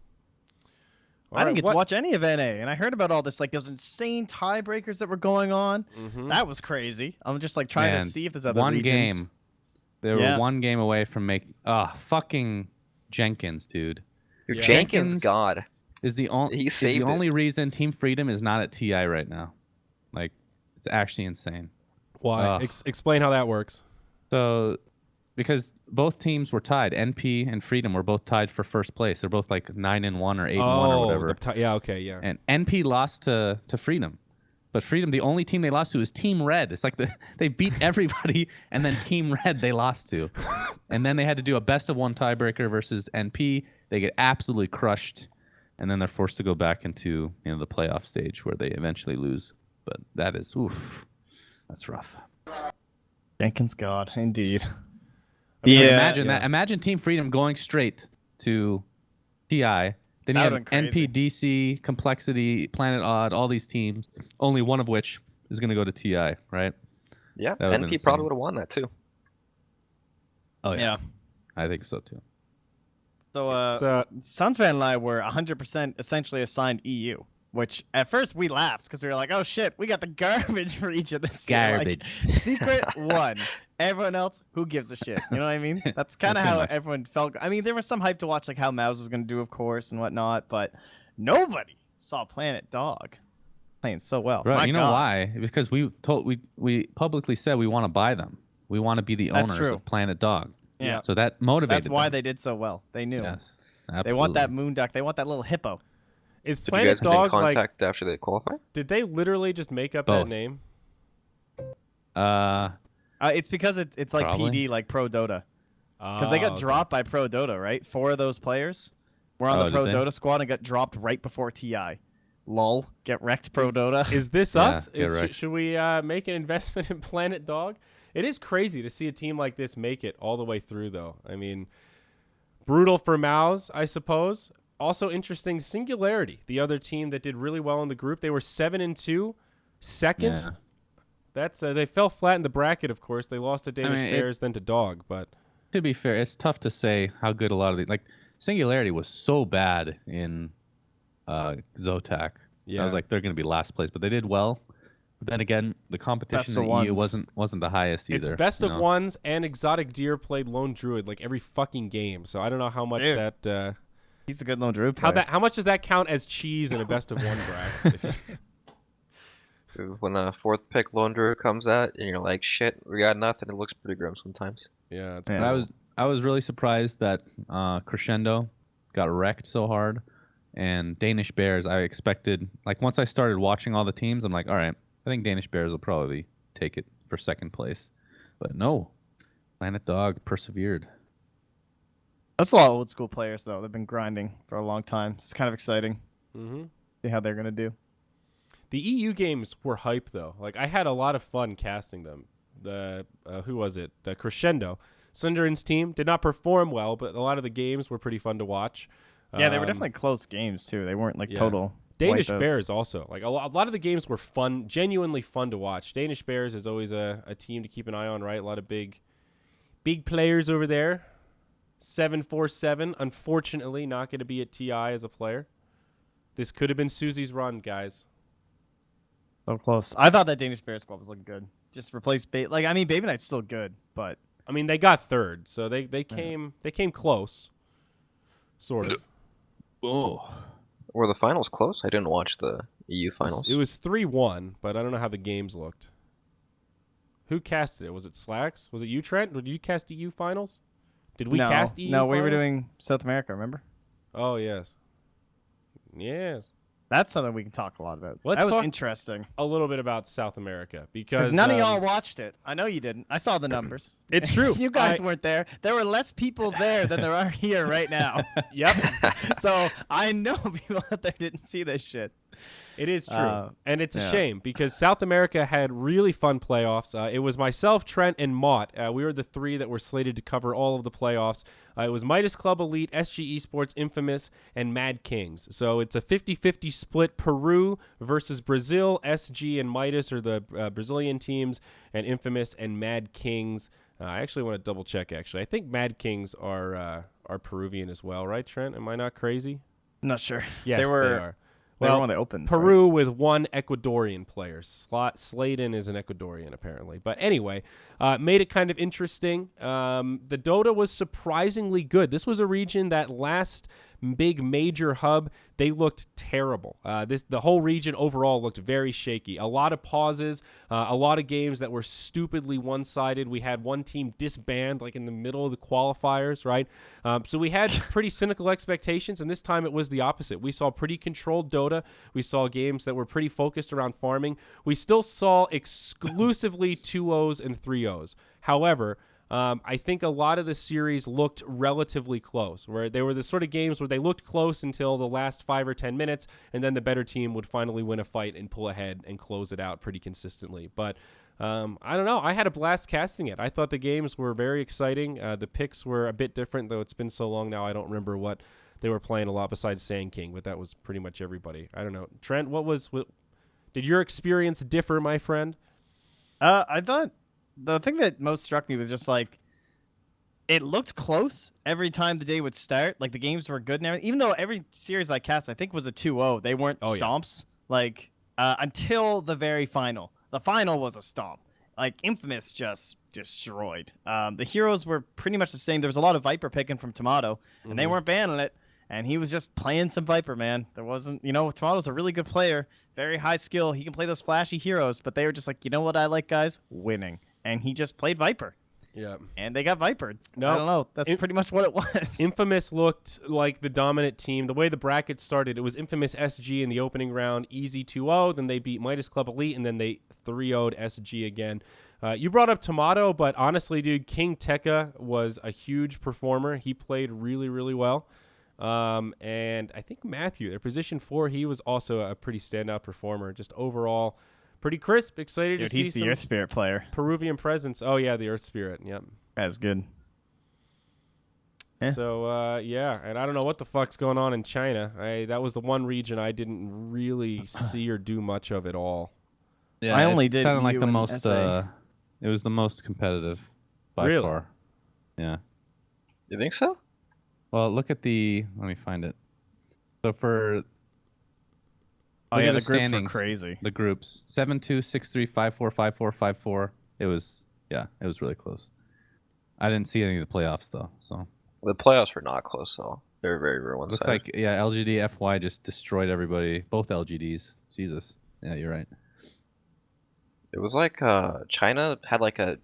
I didn't get to watch any of NA, and I heard about all this, like those insane tiebreakers that were going on. Mm-hmm. That was crazy. I'm just like trying Man, to see if there's other one regions. game. They were Yeah. one game away from making. Fucking Jenkins, dude. Dude, Yeah. Jenkins, Jenkins- God. Is the He saved it. only reason Team Freedom is not at TI right now. Like, it's actually insane. Why? Ugh. Explain how that works. So, because both teams were tied, NP and Freedom were both tied for first place. They're both like 9-1 or 8-1 or whatever. Yeah, okay, yeah. And NP lost to Freedom. But Freedom, the only team they lost to is Team Red. It's like they beat everybody, and then Team Red they lost to. And then they had to do a best-of-1 tiebreaker versus NP. They get absolutely crushed, and then they're forced to go back into the playoff stage where they eventually lose. But that is, that's rough. Jenkins, God, indeed. I mean, Imagine yeah. that. Imagine Team Freedom going straight to TI. Then you That have would've been crazy. NPDC, Complexity, Planet Odd, all these teams. Only one of which is going to go to TI, right? Yeah, That would've been NP probably insane. would have won that too. Oh Yeah. I think so too. So, It's, Sunsfan and I were 100% essentially assigned EU, which at first we laughed because we were like, oh shit, we got the garbage for each of this. year. Like, secret one. Everyone else, who gives a shit? You know what I mean? That's kind of Pretty how much. everyone felt. I mean, there was some hype to watch, like how Mouse was going to do, of course, and whatnot, but nobody saw Planet Dog playing so well. Bro, My you know God. why? Because we publicly said we want to buy them. We want to be the That's owners true. of Planet Dog. Yeah. So that motivated That's why them. they did so well. They knew. Yes. They want that absolutely. moonduck. They want that little hippo. Is Did you Planet guys have been in Dog like? contact after they qualified? Did they literally just make up that Both. name? It's because it's like Probably. PD, like Pro Dota. Because they got okay. dropped by Pro Dota, right? 4 of those players were on the Oh, Pro did they? Dota squad and got dropped right before TI. Lol. Get wrecked, Pro Dota. Is this Yeah, us? yeah, right. Should we make an investment in Planet Dog? It is crazy to see a team like this make it all the way through, though. I mean, brutal for Mouse, I suppose. Also interesting, Singularity, the other team that did really well in the group. They were 7-2, second. Yeah. That's they fell flat in the bracket, of course. They lost to Danish mean, Bears, then to Dog, but To be fair, it's tough to say how good a lot of the Singularity was so bad in Zotac. yeah. I was like, they're going to be last place, but they did well. But then again, the competition Best of in the EU ones. wasn't the highest it's either. best you of know? ones, and Exotic Deer played Lone Druid like every fucking game. So I don't know how much Dude. that He's a good lone druid player. how much does that count as cheese in a best of one, Brax? When a fourth pick Lone Druid comes out and you're like, shit, we got nothing, it looks pretty grim sometimes. Yeah, it's Yeah. But I was really surprised that Crescendo got wrecked so hard, And Danish Bears, I expected, like, once I started watching all the teams, I'm like, all right, I think Danish Bears will probably take it for second place. But no, Planet Dog persevered. That's a lot of old school players, though. They've been grinding for a long time. It's kind of exciting. Mm-hmm. See how they're going to do. The EU games were hype, though. Like, I had a lot of fun casting them. The who was it? The Crescendo. Sunderland's team did not perform well, but a lot of the games were pretty fun to watch. Yeah, they were definitely close games, too. They weren't, like, total Danish wipes. Bears also. Like, a lot of the games were fun, genuinely fun to watch. Danish Bears is always a team to keep an eye on, right? A lot of big players over there. 747, unfortunately, not going to be at TI as a player. This could have been Susie's run, guys. So close. I thought that Danish Bears squad was looking good. Just replace Baby Knight's still good, but I mean, they got third, so they came close, sort of. Oh, Were the finals close? I didn't watch the EU finals. It was 3-1, but I don't know how the games looked. Who casted it? Was it Slacks? Was it you, Trent? Did you cast EU finals? Did we cast EU No, finals? we were doing South America, remember? Oh, yes. Yes. That's something we can talk a lot about. Let's that was talk interesting. a little bit about South America because None of y'all watched it. I know you didn't. I saw the numbers. It's true. You guys weren't there. There were less people there than there are here right now. Yep. So I know people out there didn't see this shit. It is true. And it's a yeah. shame because South America had really fun playoffs. It was myself, Trent, and Mott. We were the three that were slated to cover all of the playoffs. It was Midas Club Elite, SG Esports, Infamous, and Mad Kings. So it's a 50-50 split. Peru versus Brazil. SG and Midas are the Brazilian teams, and Infamous and Mad Kings. I actually want to double check, actually. I think Mad Kings are Peruvian as well, right, Trent? Am I not crazy? I'm not sure. Yes, they they were. are. They were Well, when they opened. Peru with one Ecuadorian player. Sladen is an Ecuadorian, apparently. But anyway, made it kind of interesting. The Dota was surprisingly good. This was a region that last big major hub, they looked terrible. The whole region overall looked very shaky. A lot of pauses, a lot of games that were stupidly one-sided. We had one team disband like in the middle of the qualifiers, right? So we had pretty cynical expectations, and this time it was the opposite. We saw pretty controlled Dota. We saw games that were pretty focused around farming. We still saw exclusively 2-0s and 3-0s. However, I think a lot of the series looked relatively close, where they were the sort of games where they looked close until the last 5 or 10 minutes, and then the better team would finally win a fight and pull ahead and close it out pretty consistently. But I don't know. I had a blast casting it. I thought the games were very exciting. The picks were a bit different, though it's been so long now I don't remember what they were playing a lot besides Sand King, but that was pretty much everybody. I don't know. Trent, did your experience differ, my friend? I thought the thing that most struck me was just like it looked close every time the day would start. Like the games were good and everything. Even though every series I cast, I think was a 2-0. They weren't stomps. Like until the very final. The final was a stomp. Like Infamous just destroyed. The heroes were pretty much the same. There was a lot of Viper picking from Tomato, and they weren't banning it. And he was just playing some Viper, man. There wasn't, Tomato's a really good player, very high skill. He can play those flashy heroes, but they were just like, you know what I like, guys? Winning. And he just played Viper. Yeah. And they got Vipered. No, I don't know. That's pretty much what it was. Infamous looked like the dominant team. The way the bracket started, it was Infamous SG in the opening round, easy 2-0. Then they beat Midas Club Elite, and then they 3-0'd SG again. You brought up Tomato, but honestly, dude, King Tekka was a huge performer. He played really, really well. And I think Matthew, their position 4, he was also a pretty standout performer. Just overall, pretty crisp. Excited to see he's the some Earth Spirit player. Peruvian presence. Oh yeah, the Earth Spirit. Yep. That's good. Yeah. So yeah, and I don't know what the fuck's going on in China. That was the one region I didn't really see or do much of at all. Yeah, I only it did sounded like EU the and most. SA. It was the most competitive by Really? far. Yeah. You think so? Well, look at the. Let me find it. So for. Oh look yeah, at the groups were standings, crazy. The groups 7-2, 6-3, 5-4, 5-4, 5-4. It was really close. I didn't see any of the playoffs though, so. The playoffs were not close, though. They were very, very Looks one-sided. like LGD FY just destroyed everybody. Both LGDs. Jesus. Yeah, you're right. It was like China had like a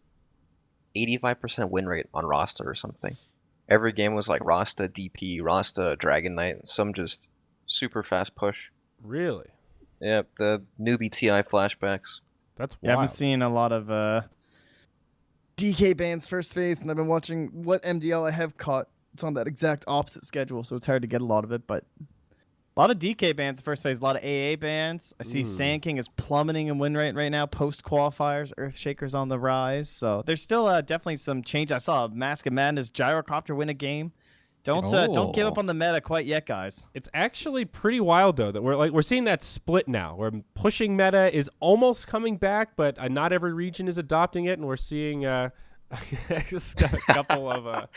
85% win rate on Rasta or something. Every game was like Rasta DP, Rasta Dragon Knight, some just Super fast push. Really? Yep, the newbie TI flashbacks. That's Yeah, I've wild. been seeing a lot of DK bands first phase, and I've been watching what MDL I have caught. It's on that exact opposite schedule, so it's hard to get a lot of it, but a lot of DK bands first phase, a lot of AA bands. I see Sand King is plummeting in win rate right now. Post qualifiers, Earthshaker's on the rise. So there's still definitely some change. I saw Mask of Madness Gyrocopter win a game. Don't give up on the meta quite yet, guys. It's actually pretty wild though that we're seeing that split now, where pushing meta is almost coming back, but not every region is adopting it, and we're seeing a couple of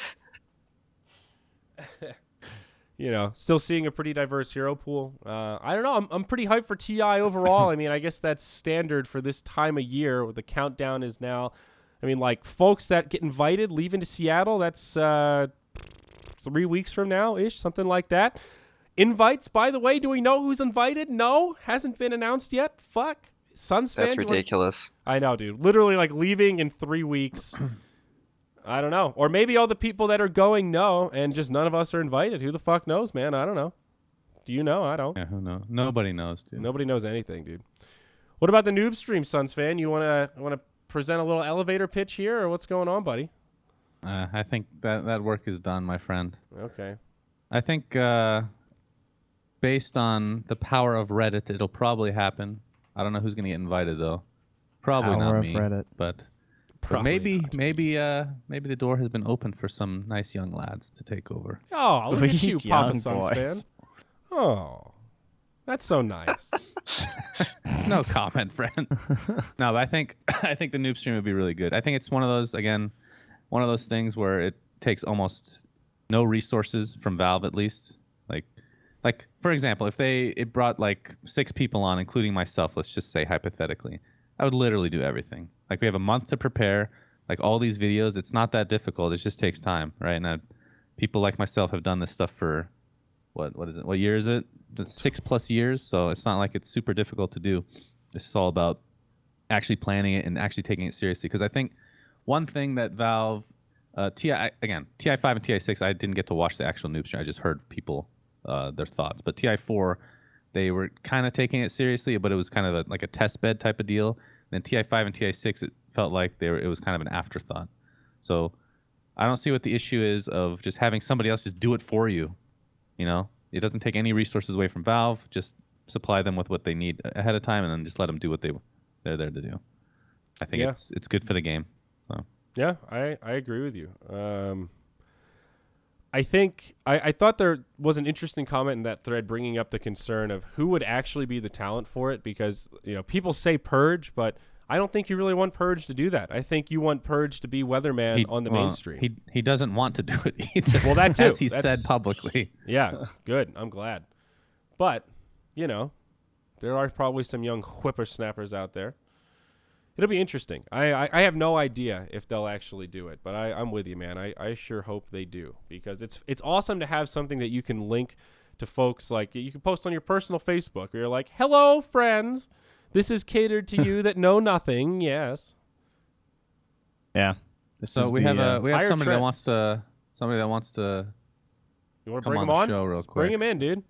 still seeing a pretty diverse hero pool. I don't know. I'm pretty hyped for TI overall. I mean, I guess that's standard for this time of year. Where the countdown is now. I mean, like folks that get invited leaving to Seattle. That's 3 weeks from now ish, something like that. Invites, by the way, do we know who's invited? No, hasn't been announced yet. Fuck. Suns fan. That's ridiculous. I know, dude. Literally like leaving in 3 weeks. I don't know. Or maybe all the people that are going know, and just none of us are invited. Who the fuck knows, man? I don't know. Do you know? I don't. Yeah, who knows? Nobody knows, dude. Nobody knows anything, dude. What about the noob stream, Suns fan? You wanna present a little elevator pitch here, or what's going on, buddy? I think that work is done, my friend. Okay. I think based on the power of Reddit, it'll probably happen. I don't know who's gonna get invited though. Probably Power not of me. Reddit. But Probably maybe the door has been opened for some nice young lads to take over. Oh, look at you, Young Papa Suns fan. boys. Oh, that's so nice. No comment, friends. No, but I think the noob stream would be really good. I think it's one of those things where it takes almost no resources from Valve, at least. Like for example, if it brought like 6 people on, including myself, let's just say hypothetically, I would literally do everything. Like we have a month to prepare. Like all these videos, it's not that difficult. It just takes time, right? And people like myself have done this stuff for what is it? What year is it? 6+ years. So it's not like it's super difficult to do. This is all about actually planning it and actually taking it seriously. Because I think one thing that Valve, TI5 and TI6, I didn't get to watch the actual noob stream. I just heard people their thoughts. But TI4, they were kind of taking it seriously, but it was kind of like a test bed type of deal. And then TI5 and TI6, it felt like it was kind of an afterthought. So I don't see what the issue is of just having somebody else just do it for you. You know, it doesn't take any resources away from Valve. Just supply them with what they need ahead of time, and then just let them do what they're there to do. I think it's good for the game. So Yeah, I agree with you. I think I thought there was an interesting comment in that thread bringing up the concern of who would actually be the talent for it, because people say Purge, but I don't think you really want Purge to do that. I think you want Purge to be Weatherman on the mainstream. He doesn't want to do it either. Well, that too. As he said publicly. Yeah, good. I'm glad. But, there are probably some young whippersnappers out there. It'll be interesting. I have no idea if they'll actually do it, but I'm with you, man. I sure hope they do, because it's awesome to have something that you can link to folks. Like you can post on your personal Facebook where you're like, "Hello, friends. This is catered to you that know nothing." Yes. Yeah. So we have higher somebody trend. that wants to You want to come bring on them the on? show real Let's quick. bring him in, dude.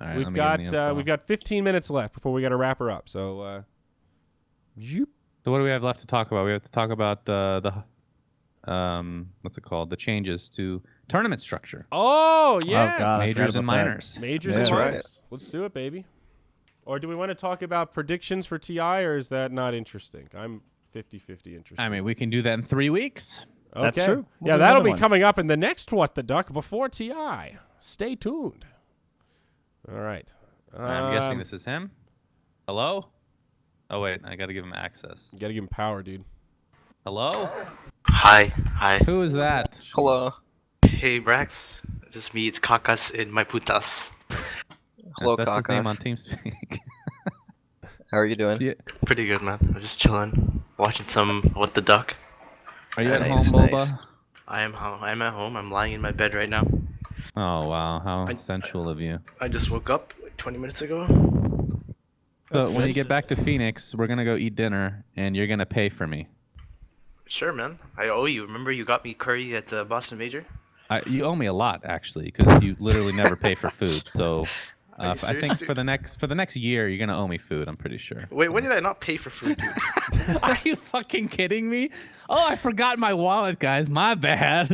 All right, We've let me give him the info. got 15 minutes left before we got to wrap her up. So, zoop. So what do we have left to talk about? We have to talk about the what's it called? The changes to tournament structure. Oh yes, God, I Majors forgot and about that. minors. majors That's and right. minors. Let's do it, baby. Or do we want to talk about predictions for TI, or is that not interesting? I'm 50-50 interested. I mean, we can do that in 3 weeks. okay. That's true. We'll Yeah, do that'll another be one. coming up in the next What the Duck before TI. Stay tuned. All right. I'm guessing this is him. Hello? Oh wait, I gotta give him access. You gotta give him power, dude. Hello? Hi. Who is that? Hello. Hey, Brax. This is me. It's Kakas in my putas. Hello, That's his name Kakas. on TeamSpeak. How are you doing? Yeah. Pretty good, man. I'm just chilling, watching some What the Duck. Are you at Nice, home, Bulba? nice. I'm at home. I'm lying in my bed right now. Oh wow, how I- sensual of you. I just woke up like 20 minutes ago. So That's when you good. get back to Phoenix, we're gonna go eat dinner, and you're gonna pay for me. Sure, man. I owe you. Remember you got me curry at Boston Major? You owe me a lot, actually, because you literally never pay for food. So Are you I serious, think dude? for the next year, you're gonna owe me food. I'm pretty sure. Wait, when did I not pay for food, dude? Are you fucking kidding me? Oh, I forgot my wallet, guys. My bad.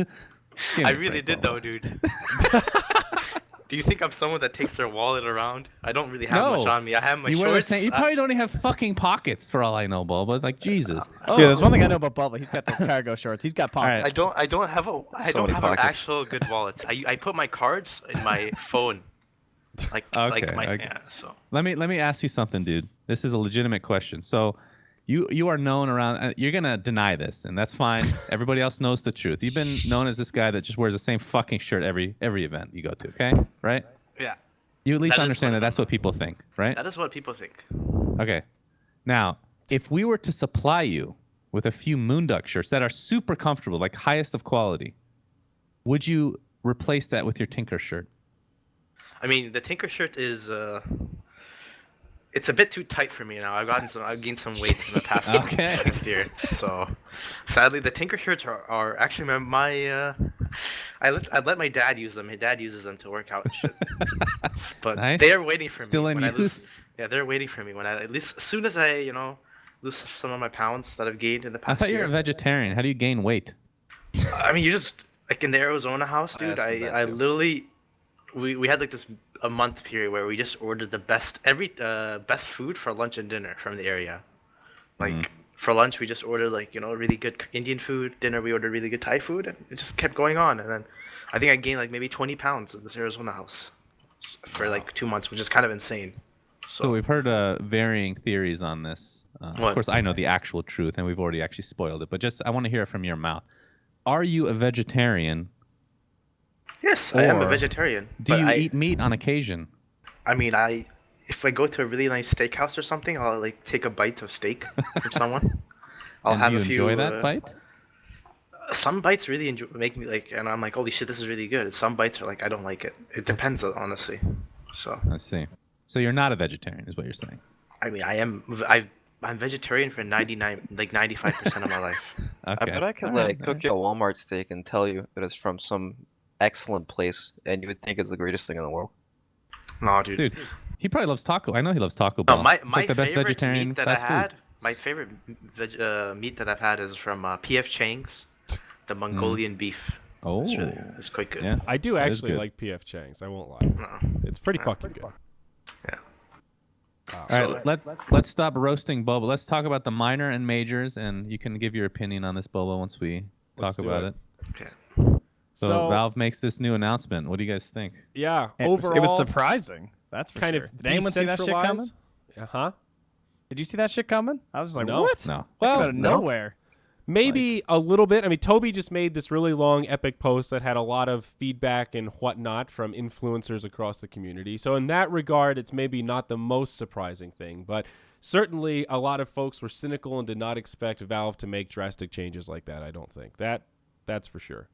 Give I me a really break, did Boba. though, dude. Do you think I'm someone that takes their wallet around? I don't really have much on me. I have my you wear the shorts. same. You probably don't even have fucking pockets, for all I know, Boba. Like Jesus. Oh, Dude, there's one thing I know about Bubba. He's got those cargo shorts. He's got right. pockets. I don't have a I So don't many have an pockets. actual good wallet. I put my cards in my phone. Like Okay, my okay. yeah, so Let me ask you something, dude. This is a legitimate question. So, you are known around. You're gonna deny this, and that's fine. Everybody else knows the truth. You've been known as this guy that just wears the same fucking shirt every event you go to. Okay, right? yeah. You at least That is understand what that that's what people think, right? That is what people think. Okay. Now, if we were to supply you with a few Moonduck shirts that are super comfortable, like highest of quality, would you replace that with your Tinker shirt? I mean, the Tinker shirt is it's a bit too tight for me now. I've gained some weight in the past year. So, sadly, the Tinker shirts are actually my I let my dad use them. My dad uses them to work out and shit. But Nice. they're waiting for Still me in when I lose. use? Yeah, they're waiting for me when at least as soon as I lose some of my pounds that I've gained in the I past thought you year. were a vegetarian. How do you gain weight? I mean, you just like in the Arizona house, dude. asked him that I too. literally we had like a month period where we just ordered the best best food for lunch and dinner from the area. Like for lunch we just ordered like really good Indian food. Dinner we ordered really good Thai food, and it just kept going on. And then I think I gained like maybe 20 pounds in this Arizona house for like 2 months, which is kind of insane. So we've heard varying theories on this. Of What? course, I know the actual truth, and we've already actually spoiled it. But just I want to hear it from your mouth. Are you a vegetarian? Yes, I am a Or vegetarian. Do but you eat meat on occasion? I mean, if I go to a really nice steakhouse or something, I'll like take a bite of steak from someone. I'll And have do you a few. enjoy that bite? Some bites really make me like, and I'm like, holy shit, this is really good. Some bites are like, I don't like it. It depends, honestly. So, I see. So you're not a vegetarian, is what you're saying. I mean, I'm vegetarian for 95% of my life. Okay. I bet I could All right, like cook you a Walmart steak and tell you that it's from some excellent place, and you would think it's the greatest thing in the world. No, dude. Dude, he probably loves taco. I know he loves Taco Bell. No, my It's like the best favorite vegetarian meat that I fast food. had, my favorite meat that I've had is from PF Chang's, the Mongolian beef. Oh, It's quite good. yeah. I do That is actually good. like PF Chang's. I won't lie. No. It's pretty fucking good. Yeah. All right, let's stop roasting Boba. Let's talk about the minor and majors, and you can give your opinion on this, Boba, once we Let's talk do about it. it. Okay. So Valve makes this new announcement. What do you guys think? Yeah, It was overall, surprising. That's for kind sure. of Did anyone see that shit coming? decentralized. Uh-huh. Did you see that shit coming? I was just like, No. what? No. Well, Out of no. nowhere. Maybe a little bit. I mean, Toby just made this really long, epic post that had a lot of feedback and whatnot from influencers across the community. So in that regard, it's maybe not the most surprising thing, but certainly a lot of folks were cynical and did not expect Valve to make drastic changes like that. I don't think that's for sure.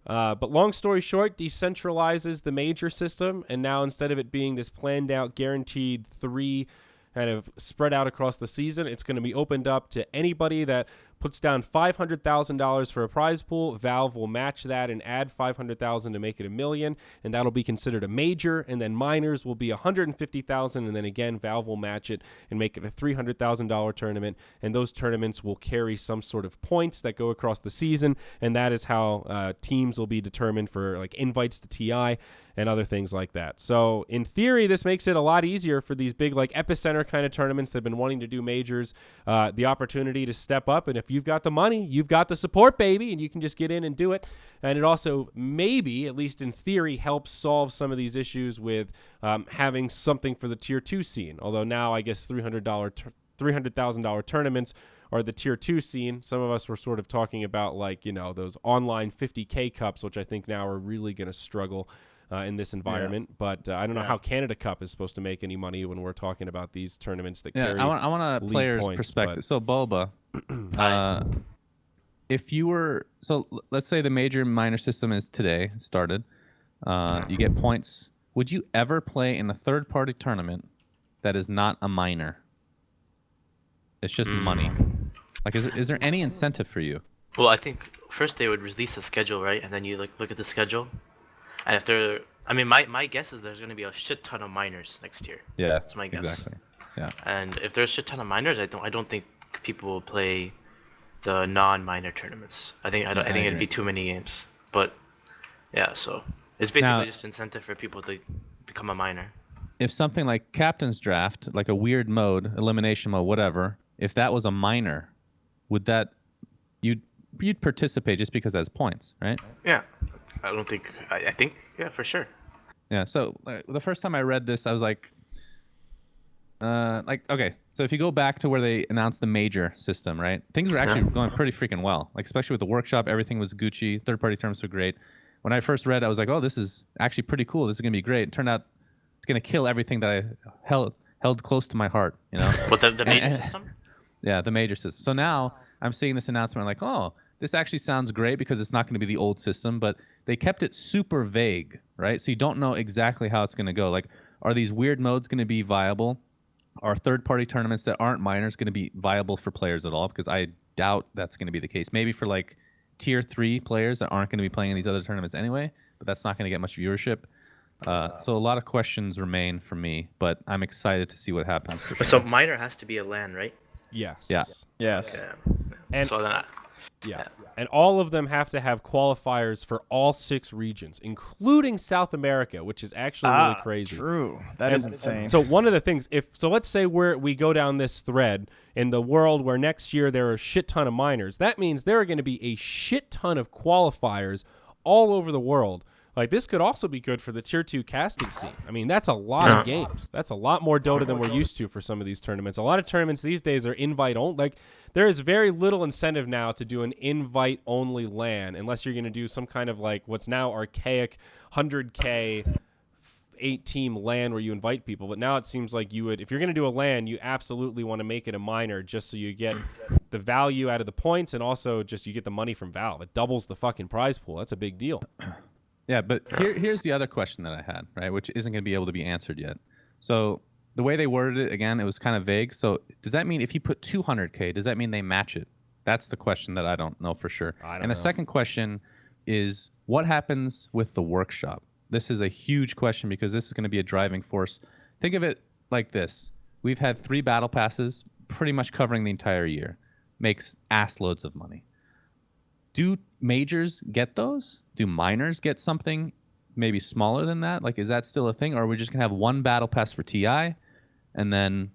But long story short, decentralizes the major system, and now instead of it being this planned out, guaranteed 3 kind of spread out across the season, it's going to be opened up to anybody that puts down $500,000 for a prize pool. Valve will match that and add $500,000 to make it $1 million, and that'll be considered a major. And then minors will be $150,000, and then again Valve will match it and make it a $300,000 tournament. And those tournaments will carry some sort of points that go across the season, and that is how teams will be determined for like invites to TI and other things like that. So in theory, this makes it a lot easier for these big like epicenter kind of tournaments that have been wanting to do majors, the opportunity to step up. And if you've got the money, you've got the support, baby, and you can just get in and do it. And it also maybe, at least in theory, helps solve some of these issues with having something for the tier 2 scene. Although now I guess $300,000 tournaments are the tier 2 scene. Some of us were sort of talking about like, you know, those online 50K cups, which I think now are really going to struggle in this environment. Yeah. But I don't know how Canada Cup is supposed to make any money when we're talking about these tournaments that carry I want a player's points, perspective. but... So Bulba, if you were, so let's say the major minor system is today started, you get points. Would you ever play in a third-party tournament that is not a minor? It's just money. Like, is there any incentive for you? Well, I think first they would release a schedule, right? And then you like look at the schedule, and if they're, I mean, my guess is there's going to be a shit ton of minors next year. Yeah, That's my guess. exactly. Yeah. And if there's a shit ton of minors, I don't think people will play the non-minor tournaments. I think it'd agree. be too many games. But yeah, so it's basically Now- just incentive for people to become a minor. If something like Captain's Draft, like a weird mode, elimination mode, whatever, if that was a minor, would that you'd participate just because that's points, right? Yeah, I think yeah, for sure. Yeah. So the first time I read this, I was like, okay. So if you go back to where they announced the major system, right? Things were actually going pretty freaking well. Like especially with the workshop, everything was Gucci. Third-party terms were great. When I first read, I was like, oh, this is actually pretty cool. This is gonna be great. It turned out it's gonna kill everything that I held close to my heart. You know. What the major system? Yeah, the major system. So now I'm seeing this announcement. I'm like, oh, this actually sounds great because it's not going to be the old system, but they kept it super vague, right? So you don't know exactly how it's going to go. Like, are these weird modes going to be viable? Are third-party tournaments that aren't minors going to be viable for players at all? Because I doubt that's going to be the case. Maybe for like tier 3 players that aren't going to be playing in these other tournaments anyway, but that's not going to get much viewership. So a lot of questions remain for me, but I'm excited to see what happens. For sure. So minor has to be a LAN, right? Yes. Yeah. Yes. Yeah. And So then yeah. And all of them have to have qualifiers for all 6 regions, including South America, which is actually really crazy. True. That is insane. So one of the things, let's say we go down this thread in the world where next year there are a shit ton of minors, that means there are going to be a shit ton of qualifiers all over the world. Like, this could also be good for the Tier 2 casting scene. I mean, that's a lot of games. That's a lot more Dota than we're used to for some of these tournaments. A lot of tournaments these days are invite-only. Like, there is very little incentive now to do an invite-only LAN unless you're going to do some kind of, like, what's now archaic 100K 8-team LAN where you invite people. But now it seems like you would, if you're going to do a LAN, you absolutely want to make it a minor just so you get the value out of the points and also just you get the money from Valve. It doubles the fucking prize pool. That's a big deal. Yeah, but here's the other question that I had, right, which isn't going to be able to be answered yet. So the way they worded it, again, it was kind of vague. So does that mean if you put 200K, does that mean they match it? That's the question that I don't know for sure. And the second question is, what happens with the workshop? This is a huge question because this is going to be a driving force. Think of it like this. We've had 3 battle passes pretty much covering the entire year. Makes ass loads of money. Do majors get those? Do minors get something maybe smaller than that? Like, is that still a thing? Or are we just going to have one battle pass for TI and then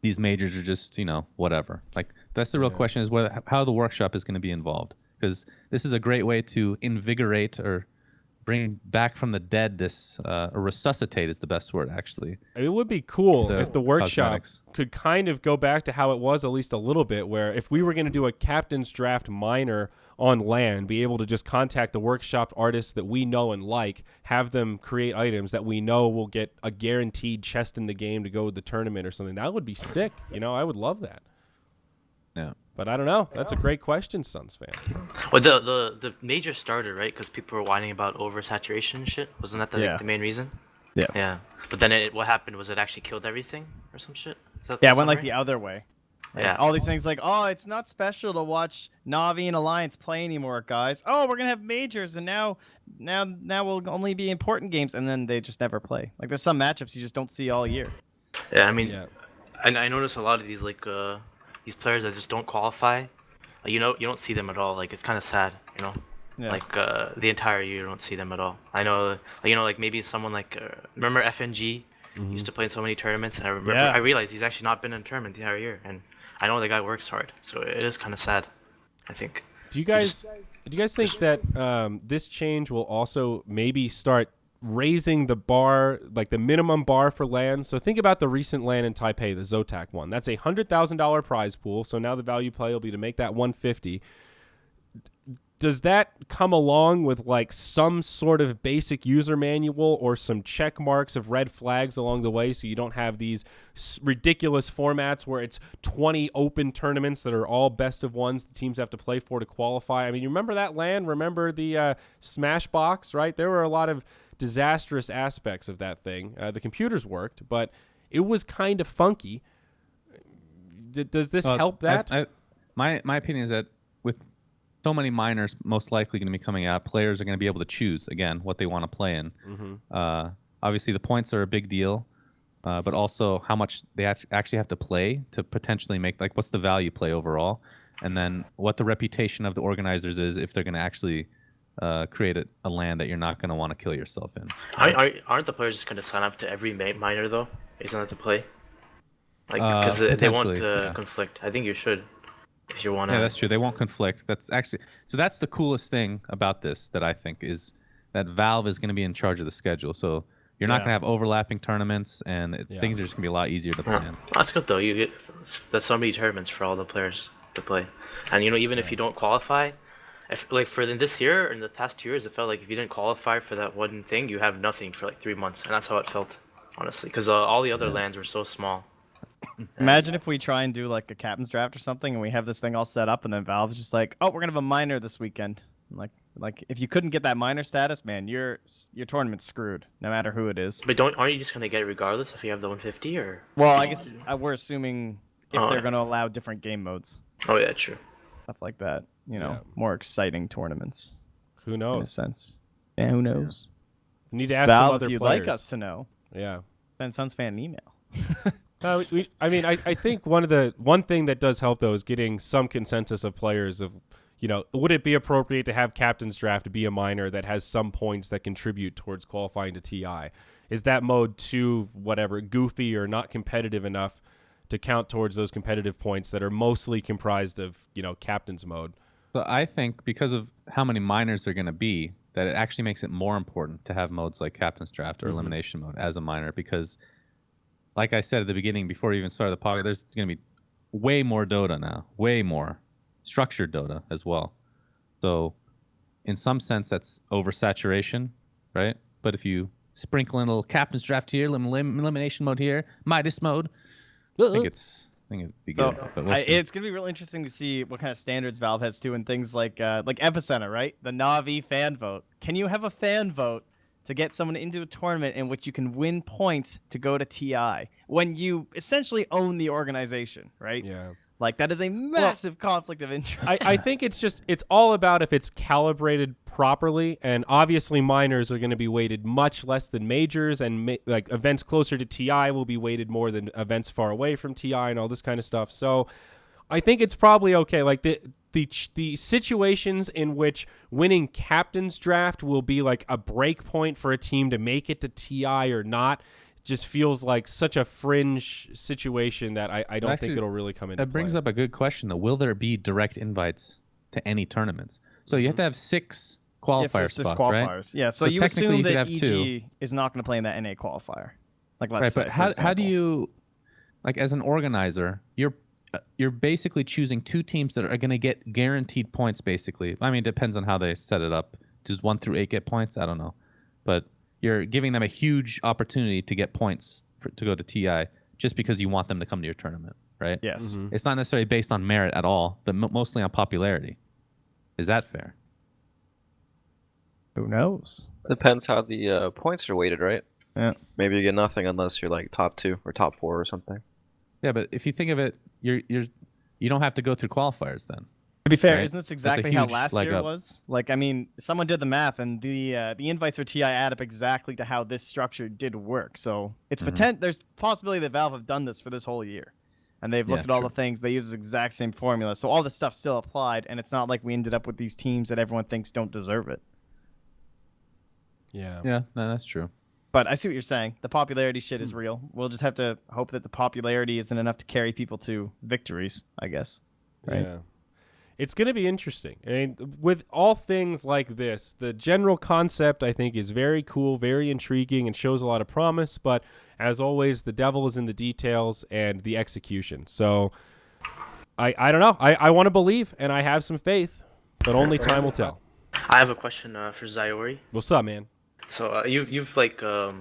these majors are just, whatever? Like, that's the real question is how the workshop is going to be involved. Because this is a great way to invigorate or bring back from the dead this, or resuscitate is the best word, actually. It would be cool if the workshop cosmetics could kind of go back to how it was at least a little bit, where if we were going to do a Captain's Draft minor on LAN, be able to just contact the workshop artists that we know and like, have them create items that we know will get a guaranteed chest in the game to go with the tournament or something. That would be sick. I would love that. Yeah. But I don't know. That's a great question, Suns fan. Well, the major started, right? Because people were whining about oversaturation and shit. Wasn't that the main reason? Yeah. Yeah. But then what happened was it actually killed everything or some shit? Yeah, it went like the other way. Like, Yeah. all these things like, oh, it's not special to watch Navi and Alliance play anymore, guys. Oh, we're gonna have majors, and now will only be important games, and then they just never play. Like, there's some matchups you just don't see all year. Yeah, I mean, I notice a lot of these these players that just don't qualify. You don't see them at all. Like, it's kind of sad, Yeah. Like the entire year you don't see them at all. I know, like maybe someone like remember FNG used to play in so many tournaments, and I realized he's actually not been in a tournament the entire year, and I know the guy works hard, so it is kind of sad, I think. Do you guys think that this change will also maybe start raising the bar, like the minimum bar for LAN? So think about the recent LAN in Taipei, the Zotac one. That's a $100,000 prize pool. So now the value play will be to make that 150. Does that come along with like some sort of basic user manual or some check marks of red flags along the way, so you don't have these ridiculous formats where it's 20 open tournaments that are all best of ones the teams have to play for to qualify? I mean, you remember that LAN? Remember the Smash Box, right? There were a lot of disastrous aspects of that thing. The computers worked, but it was kind of funky. Does this help that? My opinion is that with so many minors most likely going to be coming out. Players are going to be able to choose again what they want to play in. Obviously, the points are a big deal, but also how much they actually have to play to potentially make, like, what's the value play overall, and then what the reputation of the organizers is if they're going to actually create a land that you're not going to want to kill yourself in. Aren't the players just going to sign up to every minor though? Isn't that the play? Like, because they won't conflict. I think you should, if you want to. Yeah, that's true. They won't conflict. That's the coolest thing about this that I think is that Valve is going to be in charge of the schedule. So you're not going to have overlapping tournaments, and things are just going to be a lot easier to plan. That's good though. That's so many tournaments for all the players to play, and even if you don't qualify, if like this year or in the past 2 years, it felt like if you didn't qualify for that one thing, you have nothing for like 3 months, and that's how it felt, honestly, because all the other lands were so small. Imagine if we try and do like a captain's draft or something, and we have this thing all set up, and then Valve's just like, "Oh, we're gonna have a minor this weekend." Like if you couldn't get that minor status, man, your tournament's screwed, no matter who it is. But aren't you just gonna get it regardless if you have the 150 or? Well, I guess we're assuming if they're gonna allow different game modes. Oh yeah, true. Stuff like that, more exciting tournaments. Who knows? In a sense. Yeah, who knows? We need to ask Valve, some other if you'd players. like us to know. Yeah. Send Suns fan an email. I think one thing that does help though is getting some consensus of players of, would it be appropriate to have captain's draft to be a minor that has some points that contribute towards qualifying to TI? Is that mode too goofy or not competitive enough to count towards those competitive points that are mostly comprised of, captain's mode? So I think because of how many minors are going to be, that it actually makes it more important to have modes like captain's draft or elimination mode as a minor, because like I said at the beginning, before we even started the podcast, there's going to be way more Dota now, way more structured Dota as well. So in some sense, that's oversaturation, right? But if you sprinkle in a little captain's draft here, elimination mode here, Midas mode, I think it'd be good. But we'll see. It's gonna be real interesting to see what kind of standards Valve has too, and things like Epicenter, right? The Na'Vi fan vote. Can you have a fan vote to get someone into a tournament in which you can win points to go to TI when you essentially own the organization, right? Yeah. Like, that is a massive conflict of interest. I think it's all about if it's calibrated properly, and obviously minors are going to be weighted much less than majors, and like events closer to TI will be weighted more than events far away from TI and all this kind of stuff. So I think it's probably okay. Like the situations in which winning captain's draft will be like a break point for a team to make it to TI or not just feels like such a fringe situation that I don't think it'll really come into play. That brings up a good question, though. Will there be direct invites to any tournaments? So you have to have 6 qualifier spots, right? Yeah, so you assume that EG is not going to play in that NA qualifier. Like, let's say, but how do you, like, as an organizer, you're basically choosing 2 teams that are going to get guaranteed points, basically. I mean, it depends on how they set it up. Does 1 through 8 get points? I don't know. But you're giving them a huge opportunity to get points to go to TI just because you want them to come to your tournament, right? Yes. Mm-hmm. It's not necessarily based on merit at all, but mostly on popularity. Is that fair? Who knows? Depends how the points are weighted, right? Yeah. Maybe you get nothing unless you're like top 2 or top 4 or something. Yeah, but if you think of it, you don't have to go through qualifiers then. To be fair, Right. isn't this exactly how last leg year up. was? Like, I mean, someone did the math, and the invites for TI add up exactly to how this structure did work. So it's there's possibility that Valve have done this for this whole year, and they've looked at all the things. They use the exact same formula, so all this stuff still applied, and it's not like we ended up with these teams that everyone thinks don't deserve it. Yeah. Yeah, no, that's true. But I see what you're saying. The popularity shit is real. We'll just have to hope that the popularity isn't enough to carry people to victories, I guess. Right? Yeah. It's going to be interesting. I mean, with all things like this, the general concept, I think, is very cool, very intriguing, and shows a lot of promise. But as always, the devil is in the details and the execution. So I don't know. I want to believe, and I have some faith, but only time will tell. I have a question for Zayori. What's up, man? So you've like I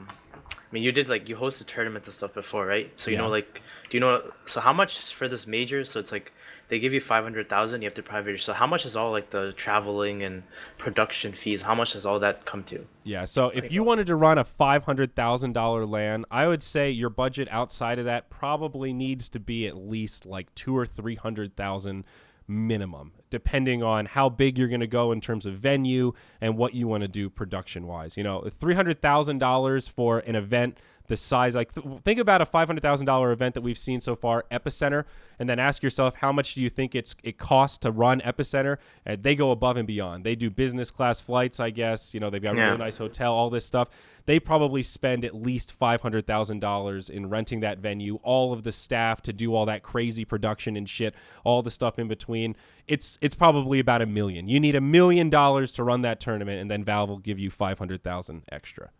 mean, you hosted tournaments and stuff before, right? So you know, like, do you know? So how much for this major? So it's like they give you 500,000. You have to private. So how much is all like the traveling and production fees? How much does all that come to? Yeah. So if you wanted to run a $500,000 LAN, I would say your budget outside of that probably needs to be at least like 200,000 or 300,000 minimum, depending on how big you're going to go in terms of venue and what you want to do production wise. You know, $300,000 for an event the size, like think about a $500,000 event that we've seen so far, Epicenter, and then ask yourself, how much do you think it costs to run Epicenter? And they go above and beyond. They do business class flights, I guess. You know, they've got a really nice hotel, all this stuff. They probably spend at least $500,000 in renting that venue, all of the staff to do all that crazy production and shit, all the stuff in between. It's probably about $1 million. You need $1 million to run that tournament, and then Valve will give you $500,000 extra.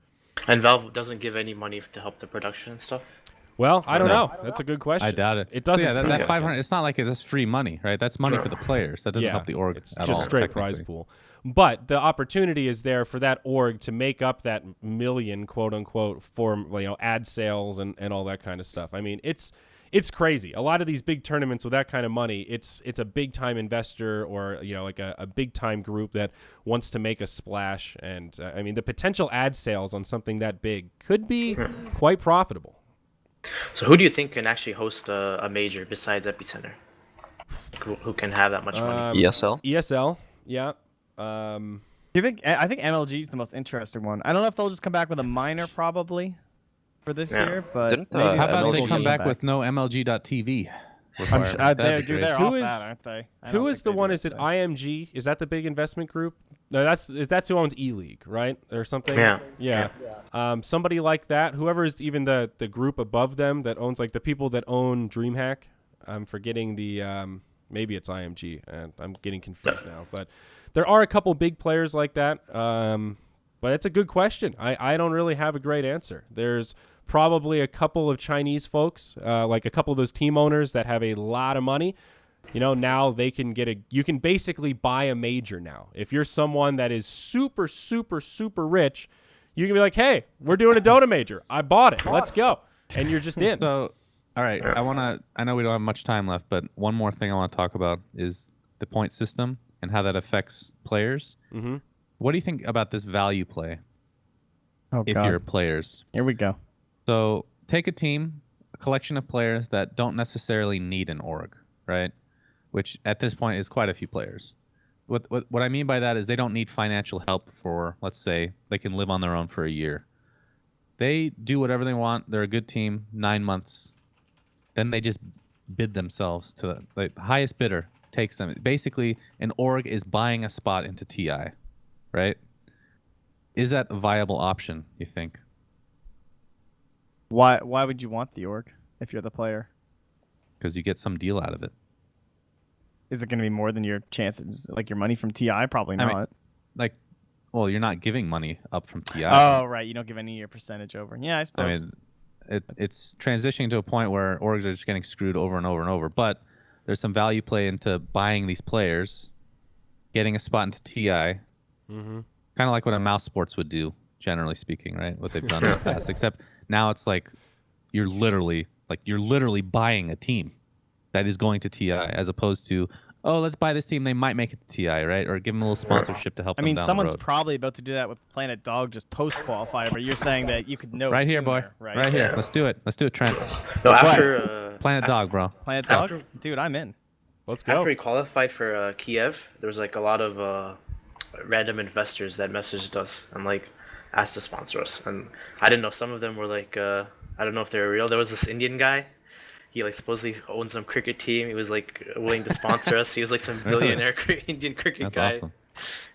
And Valve doesn't give any money to help the production and stuff? Well, I don't know. That's a good question. I doubt it. It doesn't. Yeah, seem that like 500. it. It's not like it's free money, right? That's money for the players. That doesn't help the org. It's at just all, straight prize pool. But the opportunity is there for that org to make up that $1 million, quote unquote, for ad sales and all that kind of stuff. I mean, it's crazy. A lot of these big tournaments with that kind of money, it's a big time investor or like a big time group that wants to make a splash. And I mean, the potential ad sales on something that big could be quite profitable. So who do you think can actually host a major besides Epicenter? Who can have that much money? ESL. ESL, yeah. I think MLG is the most interesting one. I don't know if they'll just come back with a minor probably for this year, but Didn't, maybe How about they'll they come get back with no MLG.TV? they're off that, aren't they? Who is the one? Is it IMG? Is that the big investment group? No, that's who owns E-League, right, or something? Yeah. Somebody like that. Whoever is even the group above them that owns, like the people that own DreamHack. I'm forgetting the. Maybe it's IMG, and I'm getting confused now. But there are a couple big players like that. But it's a good question. I don't really have a great answer. There's probably a couple of Chinese folks, like a couple of those team owners that have a lot of money. Now they can you can basically buy a major now. If you're someone that is super, super, super rich, you can be like, hey, we're doing a Dota major. I bought it. Let's go. And you're just in. So, all right. I know we don't have much time left, but one more thing I want to talk about is the point system and how that affects players. Mm-hmm. What do you think about this value play if God. you're players? Here we go. So take a team, a collection of players that don't necessarily need an org, right? Which at this point is quite a few players. What I mean by that is they don't need financial help for, let's say, they can live on their own for a year. They do whatever they want. They're a good team, 9 months. Then they just bid themselves to the highest bidder takes them. Basically, an org is buying a spot into TI, right? Is that a viable option, you think? Why would you want the org if you're the player? Because you get some deal out of it. Is it going to be more than your chances, like your money from TI? Probably not. Well, you're not giving money up from TI. Oh, right. You don't give any of your percentage over. Yeah, I suppose. I mean, it's transitioning to a point where orgs are just getting screwed over and over and over. But there's some value play into buying these players, getting a spot into TI, kind of like what a mouse sports would do, generally speaking, right? What they've done in the past. Except now it's like you're literally buying a team that is going to TI, as opposed to, oh, let's buy this team. They might make it to TI, right? Or give them a little sponsorship to help them down the road. Someone's probably about to do that with Planet Dog just post-qualifier, but you're saying that you could know right here, boy. sooner, right? Right here. Let's do it. Let's do it, Trent. No, after Planet Dog, bro. Planet Dog? Dude, I'm in. Let's go. after we qualified for Kiev, there was like a lot of random investors that messaged us and like asked to sponsor us, and I didn't know. Some of them were like, I don't know if they were real. There was this Indian guy. He like supposedly owned some cricket team. He was like willing to sponsor us. He was like some billionaire Indian cricket That's guy. awesome.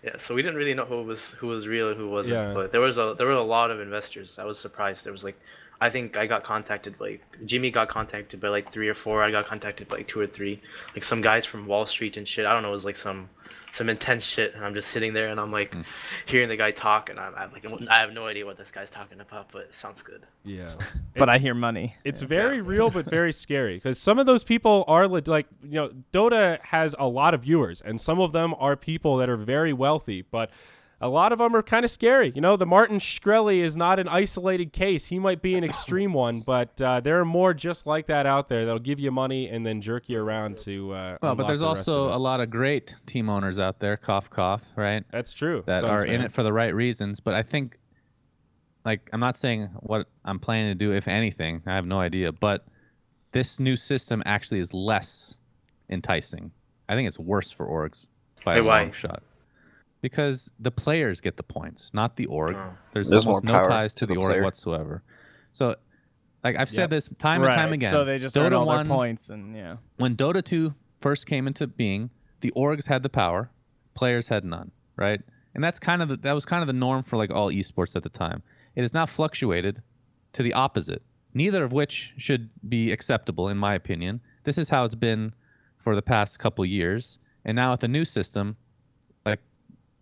Yeah, so we didn't really know who was real and who wasn't. Yeah. But there were a lot of investors. I was surprised. There was like, I think I got contacted Jimmy got contacted by like 3 or 4. I got contacted by like 2 or 3. Like some guys from Wall Street and shit. I don't know. It was like some intense shit, and I'm just sitting there and I'm like hearing the guy talk, and I'm like, I have no idea what this guy's talking about, but it sounds good. Yeah. But I hear money. It's very real, but very scary, because some of those people are like, Dota has a lot of viewers, and some of them are people that are very wealthy, but a lot of them are kind of scary. The Martin Shkreli is not an isolated case. He might be an extreme one, but there are more just like that out there that'll give you money and then jerk you around to. Well, but there's also a lot of great team owners out there, cough, cough, right? That's true. That are in it for the right reasons. But I think, I'm not saying what I'm planning to do, if anything. I have no idea. But this new system actually is less enticing. I think it's worse for orgs by Wait, a why? long shot. Because the players get the points, not the org. Oh. There's There's almost more no power ties to to the the org player. whatsoever. So, like I've said Yep. this time and time again. So they just earn Dota all their 1, points, and when Dota 2 first came into being, the orgs had the power, players had none, right? And that was kind of the norm for like all esports at the time. It has now fluctuated to the opposite, neither of which should be acceptable in my opinion. This is how it's been for the past couple years, and now with the new system, like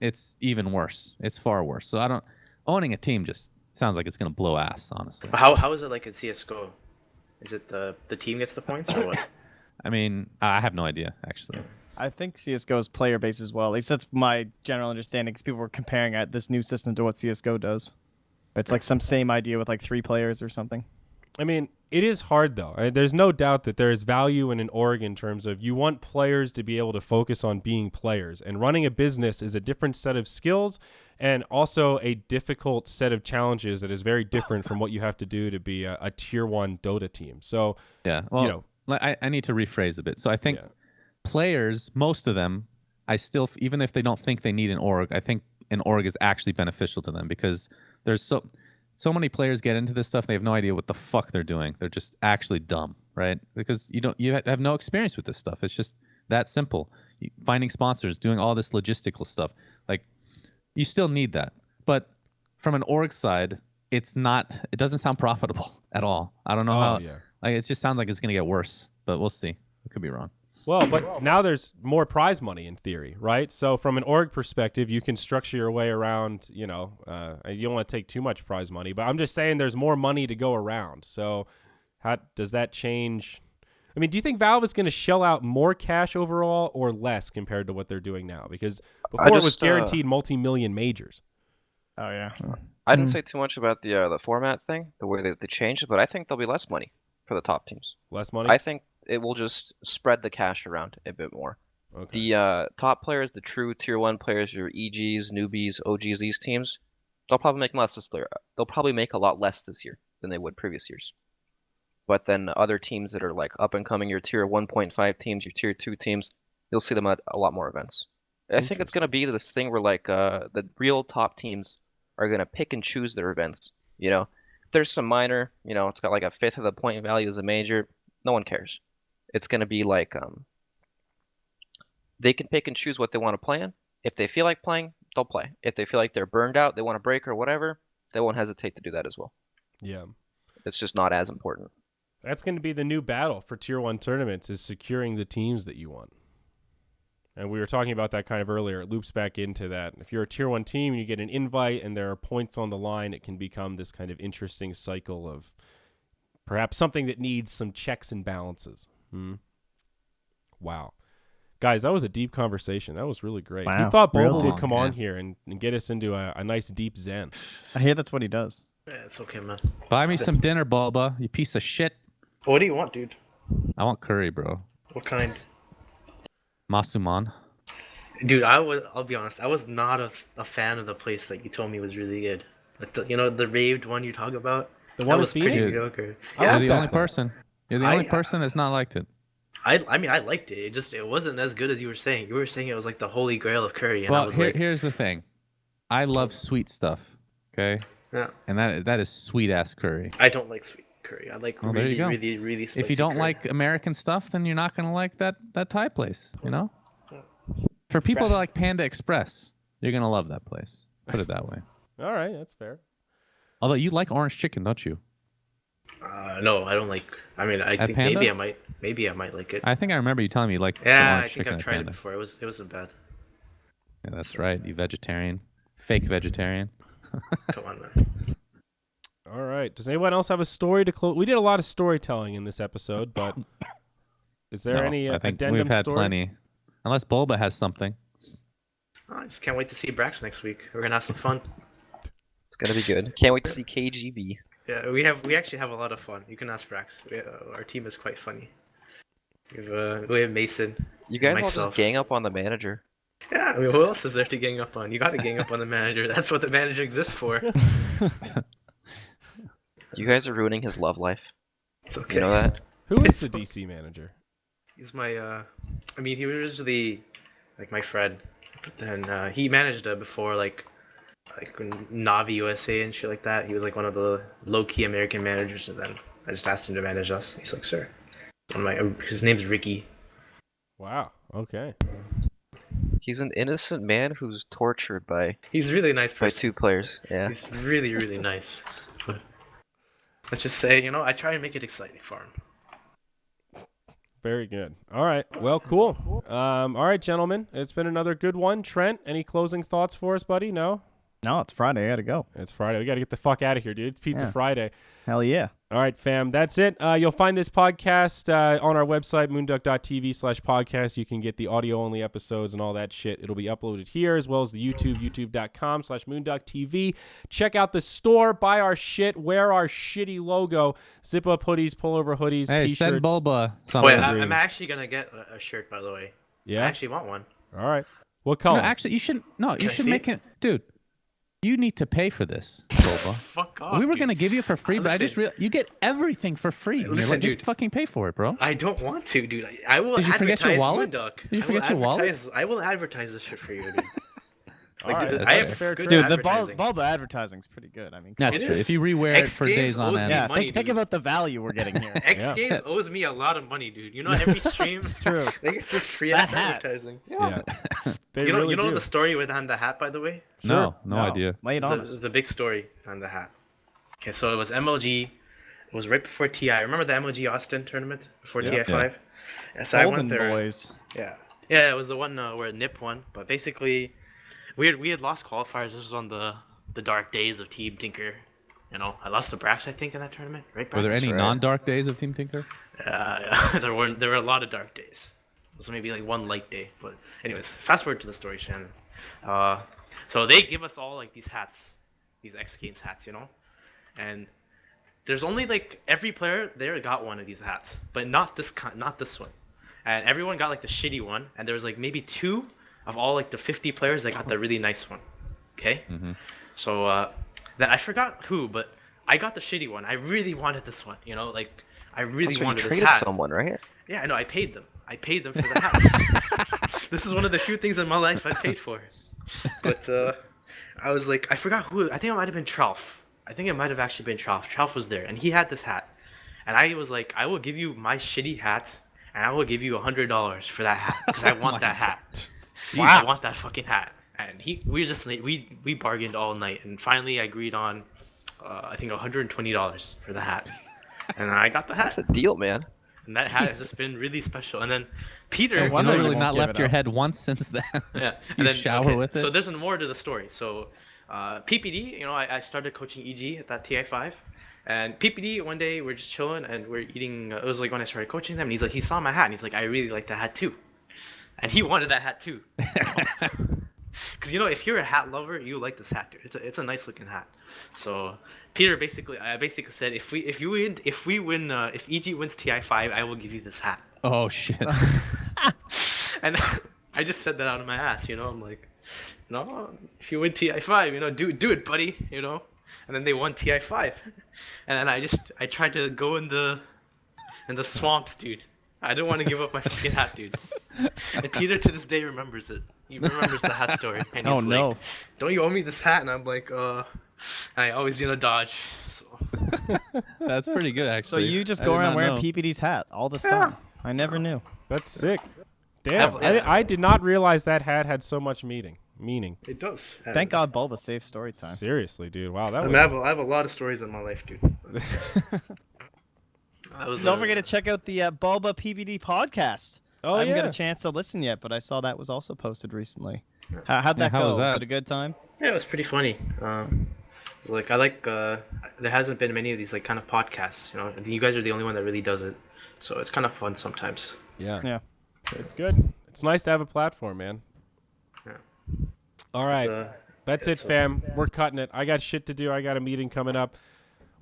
it's even worse. It's far worse. So owning a team just sounds like it's gonna blow ass, honestly. How is it like in CS:GO? Is it the team gets the points or what? I mean, I have no idea actually. I think CS:GO is player based as well. At least that's my general understanding. Because people were comparing this new system to what CS:GO does. It's like some same idea with like 3 players or something. I mean, it is hard though. There's no doubt that there is value in an org in terms of you want players to be able to focus on being players, and running a business is a different set of skills and also a difficult set of challenges that is very different from what you have to do to be a tier 1 Dota team. So Yeah, well, I need to rephrase a bit. So I think players, most of them, even if they don't think they need an org, I think an org is actually beneficial to them because there's so many players get into this stuff, they have no idea what the fuck they're doing. They're just actually dumb, right? Because you have no experience with this stuff. It's just that simple. Finding sponsors, doing all this logistical stuff, like you still need that. But from an org side, it doesn't sound profitable at all. I don't know how. yeah. Like it just sounds like it's gonna get worse, but we'll see. I could be wrong. Well, but now there's more prize money in theory, right? So from an org perspective, you can structure your way around, you don't want to take too much prize money, but I'm just saying there's more money to go around. So how does that change? I mean, do you think Valve is going to shell out more cash overall or less compared to what they're doing now? Because before it was guaranteed multi-million majors. Oh yeah. I didn't say too much about the format thing, the way that they changed, but I think there'll be less money for the top teams. Less money? I think it will just spread the cash around a bit more. Okay. The top players, the true tier 1 players, your EGs, newbies, OGs, these teams, they'll probably make less this year. They'll probably make a lot less this year than they would previous years. But then other teams that are like up and coming, your tier 1.5 teams, your tier 2 teams, you'll see them at a lot more events. I think it's going to be this thing where like the real top teams are going to pick and choose their events. There's some minor, it's got like a fifth of the point value as a major. No one cares. It's going to be like they can pick and choose what they want to play in. If they feel like playing, they'll play. If they feel like they're burned out, they want to break or whatever, they won't hesitate to do that as well. Yeah. It's just not as important. That's going to be the new battle for tier 1 tournaments, is securing the teams that you want. And we were talking about that kind of earlier. It loops back into that. If you're a tier 1 team and you get an invite and there are points on the line, it can become this kind of interesting cycle of perhaps something that needs some checks and balances. Wow. Guys, that was a deep conversation. That was really great. Wow. He thought Real BULBA deep. would come on here and get us into a nice deep zen. I hear that's what he does. Yeah, it's okay, man. Buy me some dinner, BULBA, you piece of shit. What do you want, dude? I want curry, bro. What kind? Masuman. Dude, I'll be honest, I was not a fan of the place that you told me was really good. Like the raved one you talk about? The one that with was pretty Phoenix? mediocre. I You're like the that only place. person. You're the only person that's not liked it. I mean, I liked it. It wasn't as good as you were saying. You were saying it was like the holy grail of curry, and I Well, was like, here's the thing. I love sweet stuff, okay? yeah. And that is sweet-ass curry. I don't like sweet curry. I like Well, there you really, go. really, really spicy If you don't curry. like American stuff, then you're not going to like that Thai place, Yeah. For people that like Panda Express, you're going to love that place. Put it that way. All right, that's fair. Although you like orange chicken, don't you? No, I don't like. I mean, I At think Panda? maybe I might like it. I think I remember you telling me you like the Yeah, I orange think chicken I've at tried it Panda. before. It wasn't bad. Yeah, that's right. You vegetarian. Fake vegetarian. Come on, man. All right. Does anyone else have a story to close? We did a lot of storytelling in this episode, but is there No, any I think addendum we've had story? plenty. Unless BULBA has something. I just can't wait to see Brax next week. We're gonna have some fun. It's going to be good. Can't wait to see KGB. Yeah, we actually have a lot of fun. You can ask Brax. Our team is quite funny. We have Mason. You guys all myself. just gang up on the manager. Yeah, I mean, who else is there to gang up on? You got to gang up on the manager. That's what the manager exists for. You guys are ruining his love life. It's okay. You know that? Who is the DC manager? He's my I mean, he was originally like my friend, but then he managed before like Navi USA and shit like that. He was like one of the low-key American managers, and then I just asked him to manage us. He's like, sure. His name's Ricky. Wow. Okay. He's an innocent man who's tortured by He's a really nice person. two players. Yeah. He's really, really nice. But let's just say, you know, I try and make it exciting for him. Very good. All right. Well, cool. All right, gentlemen. It's been another good one. Trent, any closing thoughts for us, buddy? No? No, it's Friday. I gotta go. It's Friday. We got to get the fuck out of here, dude. It's Pizza Friday. Hell yeah. All right, fam. That's it. You'll find this podcast on our website, moonducktv/podcast. You can get the audio-only episodes and all that shit. It'll be uploaded here, as well as the YouTube, youtube.com/moonducktv. Check out the store. Buy our shit. Wear our shitty logo. Zip-up hoodies, pullover hoodies, Hey, T-shirts. send Bulba Wait, something. I'm actually gonna get a shirt, by the way. Yeah? I actually want one. All right. What No, color? actually, you should. No, you Can I should see make it? it, dude. You need to pay for this, Bulba. Fuck off. We were dude. gonna give you it for free, but I just Listen. you get everything for free. Listen, Just dude. fucking pay for it, bro. I don't want to, dude. I will Did you forget your advertise wallet? Moonduck. Did you forget your wallet? I will advertise this shit for you, dude. All right, dude, that's I a have fair good trade. Dude, the advertising. Bulba advertising's pretty good. I mean, That's It true. is. If you rewear it for X days Games on owes end. me yeah, money, think dude. about the value we're getting here. X Yeah. Games owes me a lot of money, dude. You know, every stream, It's true. they get some free That hat. advertising. Yeah. They You know, really you know do. the story behind the hat, by the way? No, no idea. Lay it on us. There's a big story behind the hat. Okay, so it was MLG. It was right before TI. Remember the MLG Austin tournament before Yeah. TI5? Yeah, so I Golden went there. Boys. Yeah, yeah, it was the one where Nip won. But basically, we had lost qualifiers. This was on the dark days of Team Tinker. You know, I lost to Brax, I think, in that tournament. Right, Brax? Were there any right. non-dark days of Team Tinker? there were a lot of dark days. So maybe like one light day. But anyways, fast forward to the story, Shannon. So they give us all like these hats, these X Games hats, you know, and there's only like every player there got one of these hats, but not this one. And everyone got like the shitty one, and there was like maybe 2 of all like the 50 players that got the really nice one. Okay. Mm-hmm. So then I forgot who, but I got the shitty one. I really wanted this one, you know, like I really So you wanted this traded hat. someone, right? Yeah, I know. I paid them. I paid them for the hat. This is one of the few things in my life I paid for. But I was like, I forgot who. I think it might have been Tralf. I think it might have actually been Tralf. Tralf was there, and he had this hat. And I was like, I will give you my shitty hat, and I will give you $100 for that hat because I want that hat. I want that fucking hat. And we bargained all night, and finally I agreed on, I think $120 for the hat, and I got the hat. That's a deal, man. And that hat has just been really special. And then Peter, It's wonder you literally won't not give left it your up. head once since then. yeah, You and then shower with it? So there's more to the story. So PPD, you know, I started coaching EG at that TI5, and PPD one day we're just chilling and we're eating. It was like when I started coaching them, and he's like, he saw my hat, and he's like, I really like that hat too, and he wanted that hat too. Because you know, if you're a hat lover, you like this hat, dude. It's a nice looking hat. So Peter I basically said, if EG wins TI5, I will give you this hat. Oh shit. And I just said that out of my ass, you know. I'm like, no, if you win TI5, you know, do it, buddy, you know. And then they won TI5, and then I tried to go in the swamps, dude. I don't want to give up my fucking hat, dude. And Peter to this day remembers it. He remembers the hat story. And he's Oh, no. like, don't you owe me this hat? And I'm like, and I always, you know, dodge. So That's pretty good, So actually. you just I go did around not wearing know. PPD's hat all the time. I never knew. That's sick. Damn. Yeah. I did not realize that hat had so much meaning. it does. Thank God Bulba saved story time. Seriously, dude. Wow, that I was... have a lot of stories in my life, dude. That was, Don't forget to check out the Bulba PPD podcast. Oh, I haven't yeah. got a chance to listen yet, but I saw that was also posted recently. How'd that how go? was that? it a good time? Yeah, it was pretty funny. It's like there hasn't been many of these like kind of podcasts, you know. And you guys are the only one that really does it, so it's kind of fun sometimes. Yeah. Yeah. It's good. It's nice to have a platform, man. Yeah. All right. That's it, fam. We're cutting it. I got shit to do. I got a meeting coming up.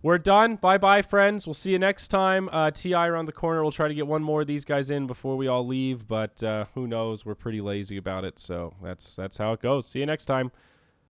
We're done. Bye-bye, friends. We'll see you next time. TI around the corner. We'll try to get one more of these guys in before we all leave, but who knows? We're pretty lazy about it, so that's how it goes. See you next time.